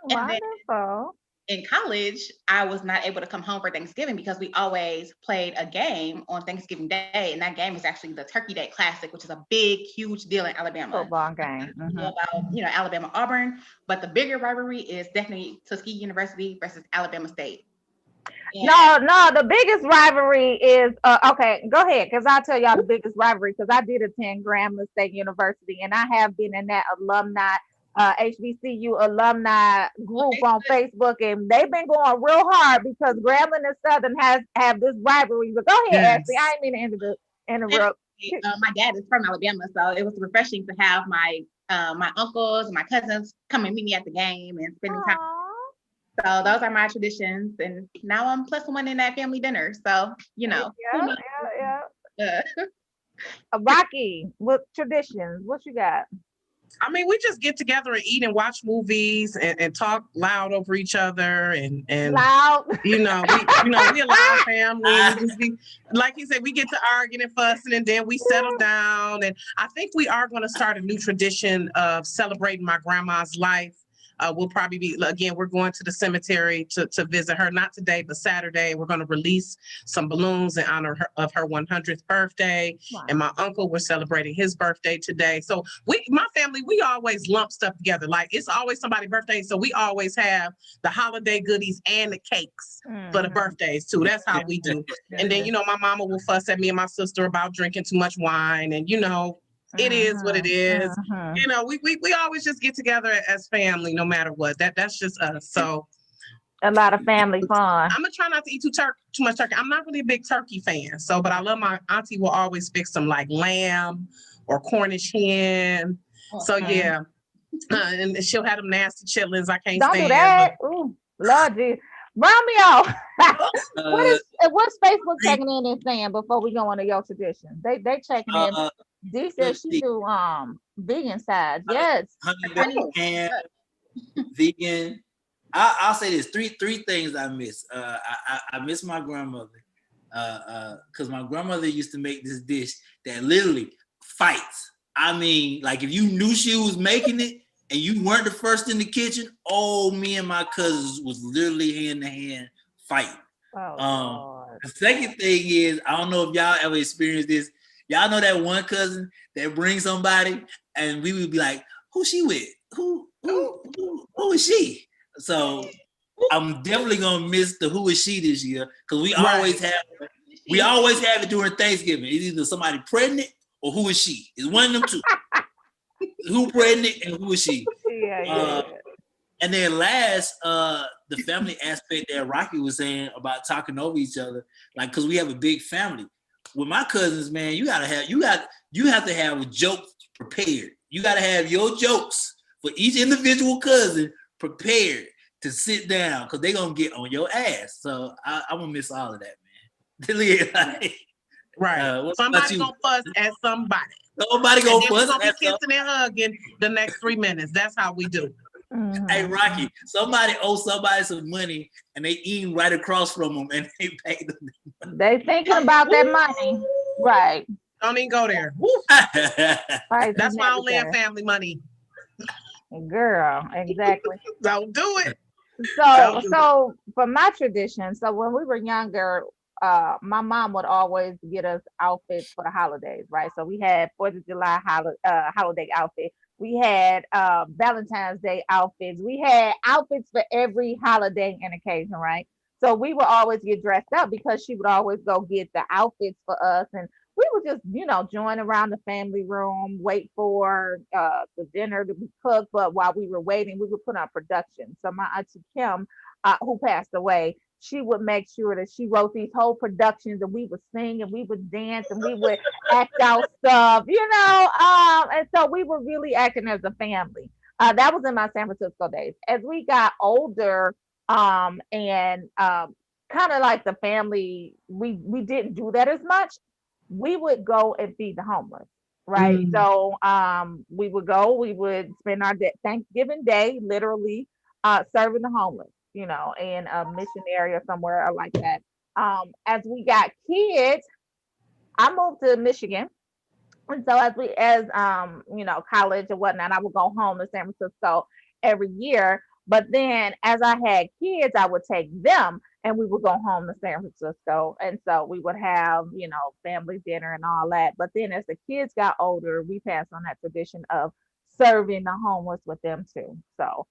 Wonderful. In college, I was not able to come home for Thanksgiving because we always played a game on Thanksgiving Day. And that game is actually the Turkey Day Classic, which is a big, huge deal in Alabama. Football game. About, Alabama Auburn. But the bigger rivalry is definitely Tuskegee University versus Alabama State. No, the biggest rivalry is okay, go ahead, because I'll tell y'all the biggest rivalry because I did attend Grambling State University and I have been in that alumni HBCU alumni group on Facebook, and they've been going real hard because Grambling and Southern have this rivalry. But go ahead, Ashley. I ain't mean to interrupt. My dad is from Alabama, so it was refreshing to have my uncles and my cousins come and meet me at the game and spending time. So those are my traditions, and now I'm +1 in that family dinner. So Yeah. Rocky, what traditions? What you got? I mean, we just get together and eat and watch movies and talk loud over each other and loud. We a loud family. We just be like you said, we get to arguing and fussing and then we settle down. And I think we are going to start a new tradition of celebrating my grandma's life. We'll probably be, again, we're going to the cemetery to visit her, not today, but Saturday. We're going to release some balloons in honor of her 100th birthday. Wow. And my uncle, we're celebrating his birthday today. So my family, we always lump stuff together. Like it's always somebody's birthday. So we always have the holiday goodies and the cakes for the birthdays too. That's how we do. And then, my mama will fuss at me and my sister about drinking too much wine. And, it is what it is. We always just get together as family, no matter what. That's just us. So a lot of family fun. I'm gonna try not to eat too much turkey. I'm not really a big turkey fan. So, but I love my auntie will always fix some like lamb or Cornish hen. So yeah, and she'll have them nasty chitlins. I can't Don't stand. Do that. Ooh, Lord Jesus. Romeo, what's Facebook checking in and saying before we go into your tradition? They checking in. Dee says she do vegan sides. Yes. Honey ham, vegan. I'll say this: three things I miss. I miss my grandmother because my grandmother used to make this dish that literally fights. I mean, like if you knew she was making it and you weren't the first in the kitchen, me and my cousins was literally hand to hand fighting. The second thing is, I don't know if y'all ever experienced this. Y'all know that one cousin that brings somebody and we would be like, who's she with? Who is she? So I'm definitely gonna miss the who is she this year because we always have it during Thanksgiving. It's either somebody pregnant or who is she? It's one of them two. Who pregnant and who is she? Yeah. And then last, the family aspect that Rocky was saying about talking over each other, like because we have a big family. With my cousins, man, you have to have a joke prepared. You got to have your jokes for each individual cousin prepared to sit down because they're gonna get on your ass. So I'm gonna miss all of that, man. Right. Somebody gonna fuss at somebody. Somebody gonna fuss at kissing and hugging the next 3 minutes. That's how we do. Hey Rocky, somebody owes somebody some money and they eating right across from them and they pay them. They thinking about that money, right? Don't even go there. Right, that's why I don't have family money. Girl, exactly. Don't do it. So for my tradition, so when we were younger, my mom would always get us outfits for the holidays, right? So we had 4th of July holiday outfit. We had Valentine's Day outfits. We had outfits for every holiday and occasion, right? So we would always get dressed up because she would always go get the outfits for us. And we would just, join around the family room, wait for the dinner to be cooked. But while we were waiting, we would put on production. So my auntie Kim, who passed away, she would make sure that she wrote these whole productions and we would sing and we would dance and we would act out stuff, and so we were really acting as a family. That was in my San Francisco days. As we got older, and kind of like the family, we didn't do that as much. We would go and feed the homeless, right? So we would spend our Thanksgiving Day literally serving the homeless, in a mission area somewhere like that. As we got kids, I moved to Michigan. And so as college and whatnot, I would go home to San Francisco every year. But then as I had kids, I would take them and we would go home to San Francisco. And so we would have, family dinner and all that. But then as the kids got older, we passed on that tradition of serving the homeless with them too. So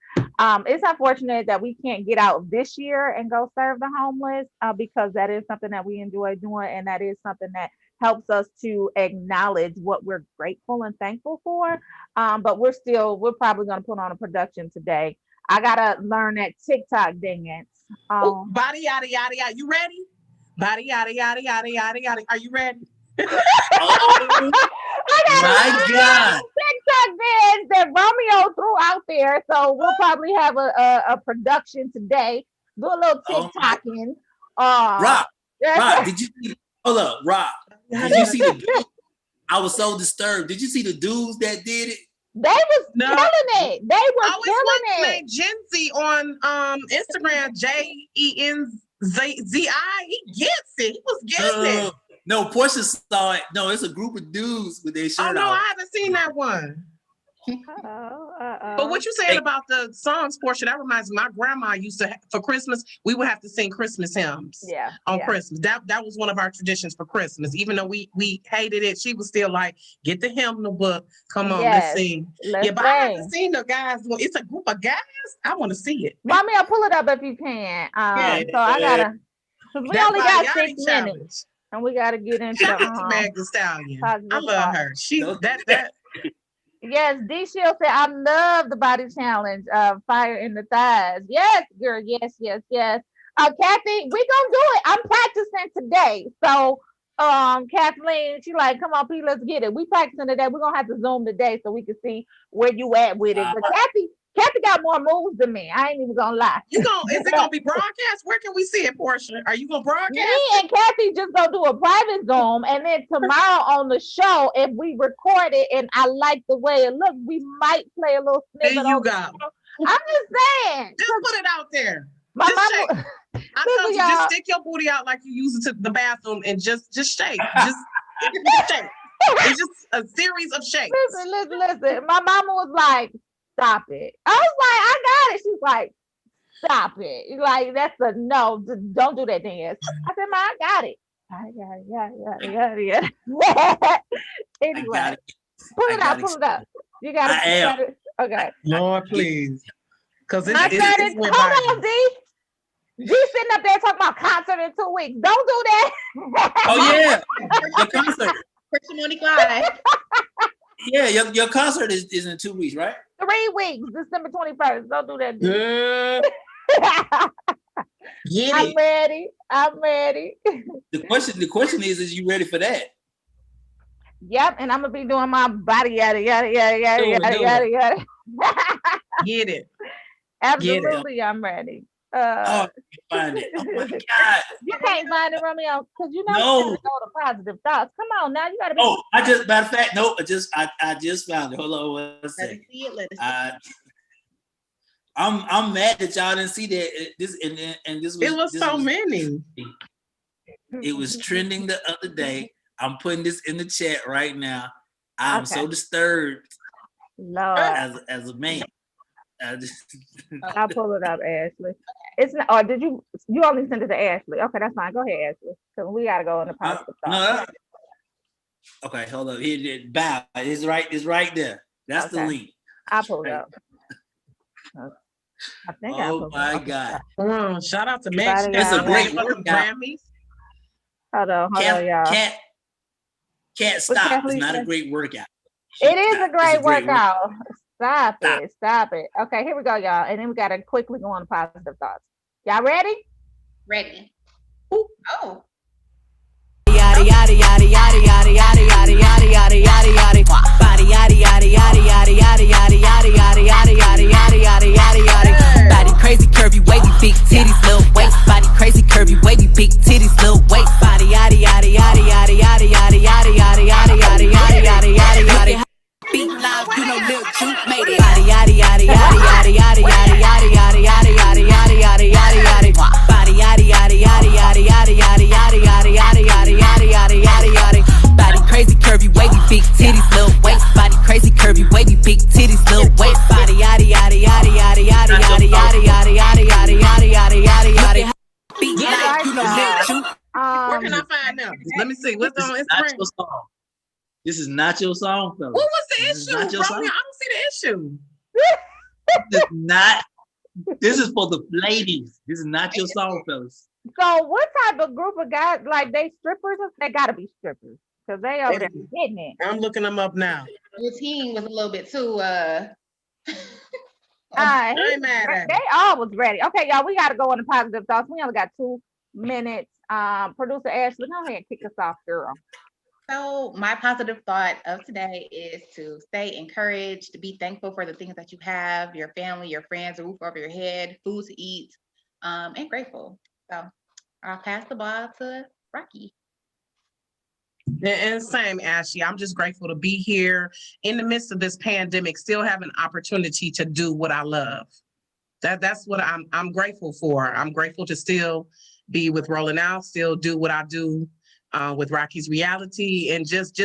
it's unfortunate that we can't get out this year and go serve the homeless because that is something that we enjoy doing. And that is something that helps us to acknowledge what we're grateful and thankful for. But we're probably going to put on a production today. I got to learn that TikTok dance. Body yada yada yada. You ready? Body yada yada yada yada yada. Are you ready? My God. TikTok dance that Romeo threw out there. So we'll probably have a production today. Do a little TikToking. Rock, did you see? Hold up, Rock. Did you see the dude? I was so disturbed. Did you see the dudes that did it? They was killing it. They were I always killing wanted it. to name Gen Z on Instagram, JENZI. He gets it. He was getting it. No, Portia saw it. No, it's a group of dudes with their shirt Oh no, off. I haven't seen that one. Uh-oh. But what you saying about the songs, Portia, that reminds me, my grandma used to, for Christmas, we would have to sing Christmas hymns on Christmas. That was one of our traditions for Christmas. Even though we hated it, she was still like, get the hymnal book. Come on, let's sing. But I haven't seen the guys. It's a group of guys. I want to see it. Mommy, I'll pull it up if you can. So I gotta, because we only got 6 minutes. And we gotta get into Shout out to Meg Thee Stallion. I love her. She that Yes, D Shield said, I love the body challenge, fire in the thighs. Yes, girl, yes. Kathy, we gonna do it. I'm practicing today. So Kathleen, she like, come on, P, let's get it. We practicing today. We're gonna have to Zoom today so we can see where you at with it. But Kathy got more moves than me. I ain't even gonna lie. Is it gonna be broadcast? Where can we see it, Portia? Are you gonna broadcast? Me and Kathy just gonna do a private Zoom, and then tomorrow on the show, if we record it and I like the way it looks, we might play a little snippet. There you go. I'm just saying. Just put it out there. My just mama, shake. I told you, just stick your booty out like you use it to the bathroom and just shake. Just shake. It's just a series of shakes. Listen. My mama was like, stop it. I was like, I got it. She's like, stop it. Like, that's a no. Don't do that dance. I said, Ma, I got it. I got it. Anyway, pull it out. You got it. Okay. Lord, please. Because it's hold on, D. D sitting up there talking about concert in 2 weeks. Don't do that. Oh yeah, the concert. Testimony Clyde. Yeah, your concert is in 2 weeks, right? 3 weeks, December 21st. Don't do that. I'm ready. The question is you ready for that? Yep, and I'm gonna be doing my body yada. Get it. Absolutely, I'm ready. Oh, find it. Oh my God. You can't find it, Romeo, because you know No. you gotta go to positive thoughts. Come on now, you gotta be. Oh, matter of fact, no, I just found it. Hold on one second. I'm mad that y'all didn't see that. This was so many. It was trending the other day. I'm putting this in the chat right now. I'm so disturbed as a man. I'll pull it up, Ashley. It's not. Or did you only send it to Ashley? Okay, that's fine. Go ahead, Ashley. So we gotta go in the positive thoughts. Okay, hold up. Here, bow. It's right there. That's the link. I'll pull it up. I think. Oh my God! Shout out to Meg. It's a great workout. Hold on, y'all. Can't stop. It's not a great workout. It is a great workout. Stop it. Okay, here we go, y'all. And then we gotta quickly go on to positive thoughts. Y'all ready? Ready. Ooh. Oh. Yada yada yada yada yada yada yada yada yada yada yada body yada yada yada yada yada yada yada yada yada yada yada yada yada yada body crazy curvy wavy big titties little waist body crazy curvy wavy big titties little waist body yada yada yada yada yada yada yada yada yada yada yada yada yada yada beat loud, you know Lil Juke made it. Body yada yada yada yada yada yada yada yada yada yada yada yada yada yada body yada yada yada yada yada yada yada yada yada yada yada yada yada yada body crazy curvy wavy big titties little waist body crazy curvy wavy big titties little waist body yada yada yada yada yada yada yada yada yada yada yada yada yada yada beat loud, you know Lil Juke. Where can I find them? Let me see. What's on Instagram? This is not your song, fellas. What was the issue, Romeo? I don't see the issue. This is for the ladies. This is not your song, fellas. So what type of group of guys, like they strippers? They gotta be strippers. Because they over there getting it. I'm looking them up now. Your team was a little bit too I ain't mad at they all was ready. Okay, y'all, we gotta go on the positive thoughts. We only got 2 minutes. Producer Ashley, go ahead and kick us off, girl. So my positive thought of today is to stay encouraged, to be thankful for the things that you have, your family, your friends, a roof over your head, food to eat, and grateful. So I'll pass the ball to Rocky. And same, Ashley. I'm just grateful to be here in the midst of this pandemic, still have an opportunity to do what I love. That's what I'm grateful for. I'm grateful to still be with Rolling Out, still do what I do with Rocky's Reality, and just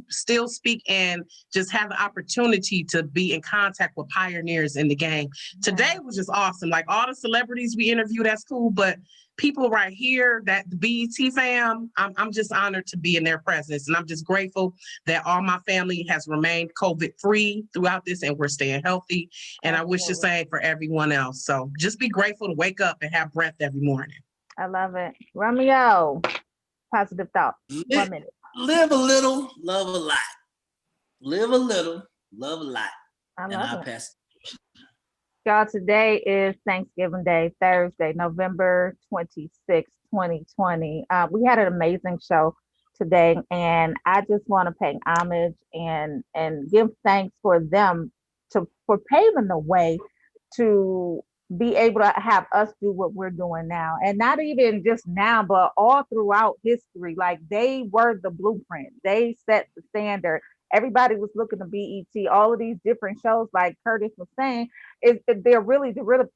still speak and just have the opportunity to be in contact with pioneers in the game. Today was just awesome. Like all the celebrities we interviewed, that's cool, but people right here, that the BET fam, I'm just honored to be in their presence. And I'm just grateful that all my family has remained COVID-free throughout this and we're staying healthy. And I wish the same for everyone else. So just be grateful to wake up and have breath every morning. I love it. Romeo, positive thoughts. 1 minute. Live a little, love a lot. Live a little, love a lot. I love I'll it. pass. Y'all, today is Thanksgiving Day, Thursday, November 26, 2020. We had an amazing show today, and I just want to pay homage and give thanks for them for paving the way to be able to have us do what we're doing now. And not even just now, but all throughout history. Like, they were the blueprint. They set the standard. Everybody was looking to BET. All of these different shows, like Curtis was saying, they're really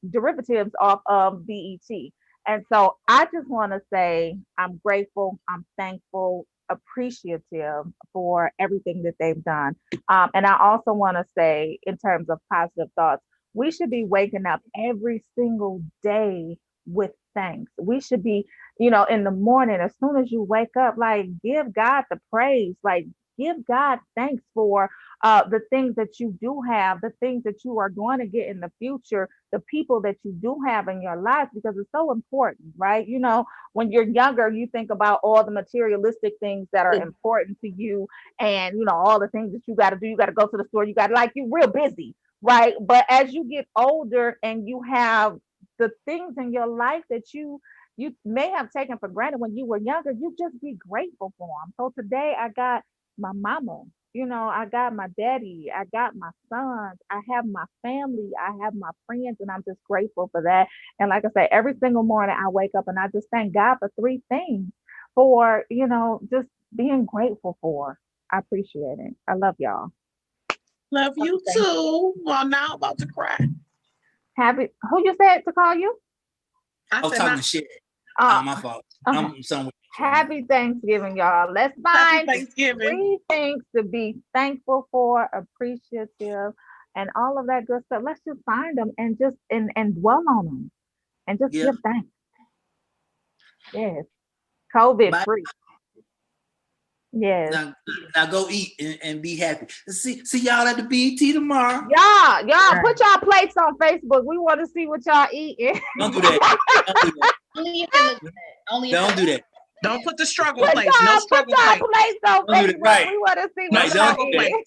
derivatives off of BET. And so I just want to say I'm grateful, I'm thankful, appreciative for everything that they've done. And I also want to say, in terms of positive thoughts, we should be waking up every single day with thanks. We should be, in the morning, as soon as you wake up, like, give God the praise, like, give God thanks for the things that you do have, the things that you are going to get in the future, the people that you do have in your life, because it's so important, right? When you're younger, you think about all the materialistic things that are important to you, and all the things that you got to do. You got to go to the store. You got to, like, you're real busy, right? But as you get older and you have the things in your life that you may have taken for granted when you were younger, you just be grateful for them. So today I got my mama, I got my daddy, I got my sons, I have my family, I have my friends, and I'm just grateful for that. And like I say, every single morning I wake up and I just thank God for three things for, just being grateful for. I appreciate it. I love y'all. Love you too. Well, now I'm about to cry. Who you said to call you? I was talking shit. My fault. Okay. I'm somewhere. Happy Thanksgiving, y'all. Let's find 3 things to be thankful for, appreciative, and all of that good stuff. Let's just find them and just and dwell on them and just give thanks. Yes. COVID free. Yes. Now go eat and be happy. See y'all at the BET tomorrow. Y'all put y'all plates on Facebook. We want to see what y'all eating. Don't do that. Only if it looks good. Don't do that. Don't put the struggle plates. No struggle plates. Plates on Facebook. Right. We want to see Right, what y'all eating.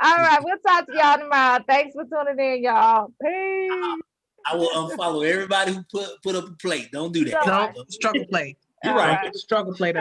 All right, we'll talk to y'all tomorrow. Thanks for tuning in, y'all. Peace. I will unfollow everybody who put up a plate. Don't do that. No struggle plate. You're right. Struggle plate up.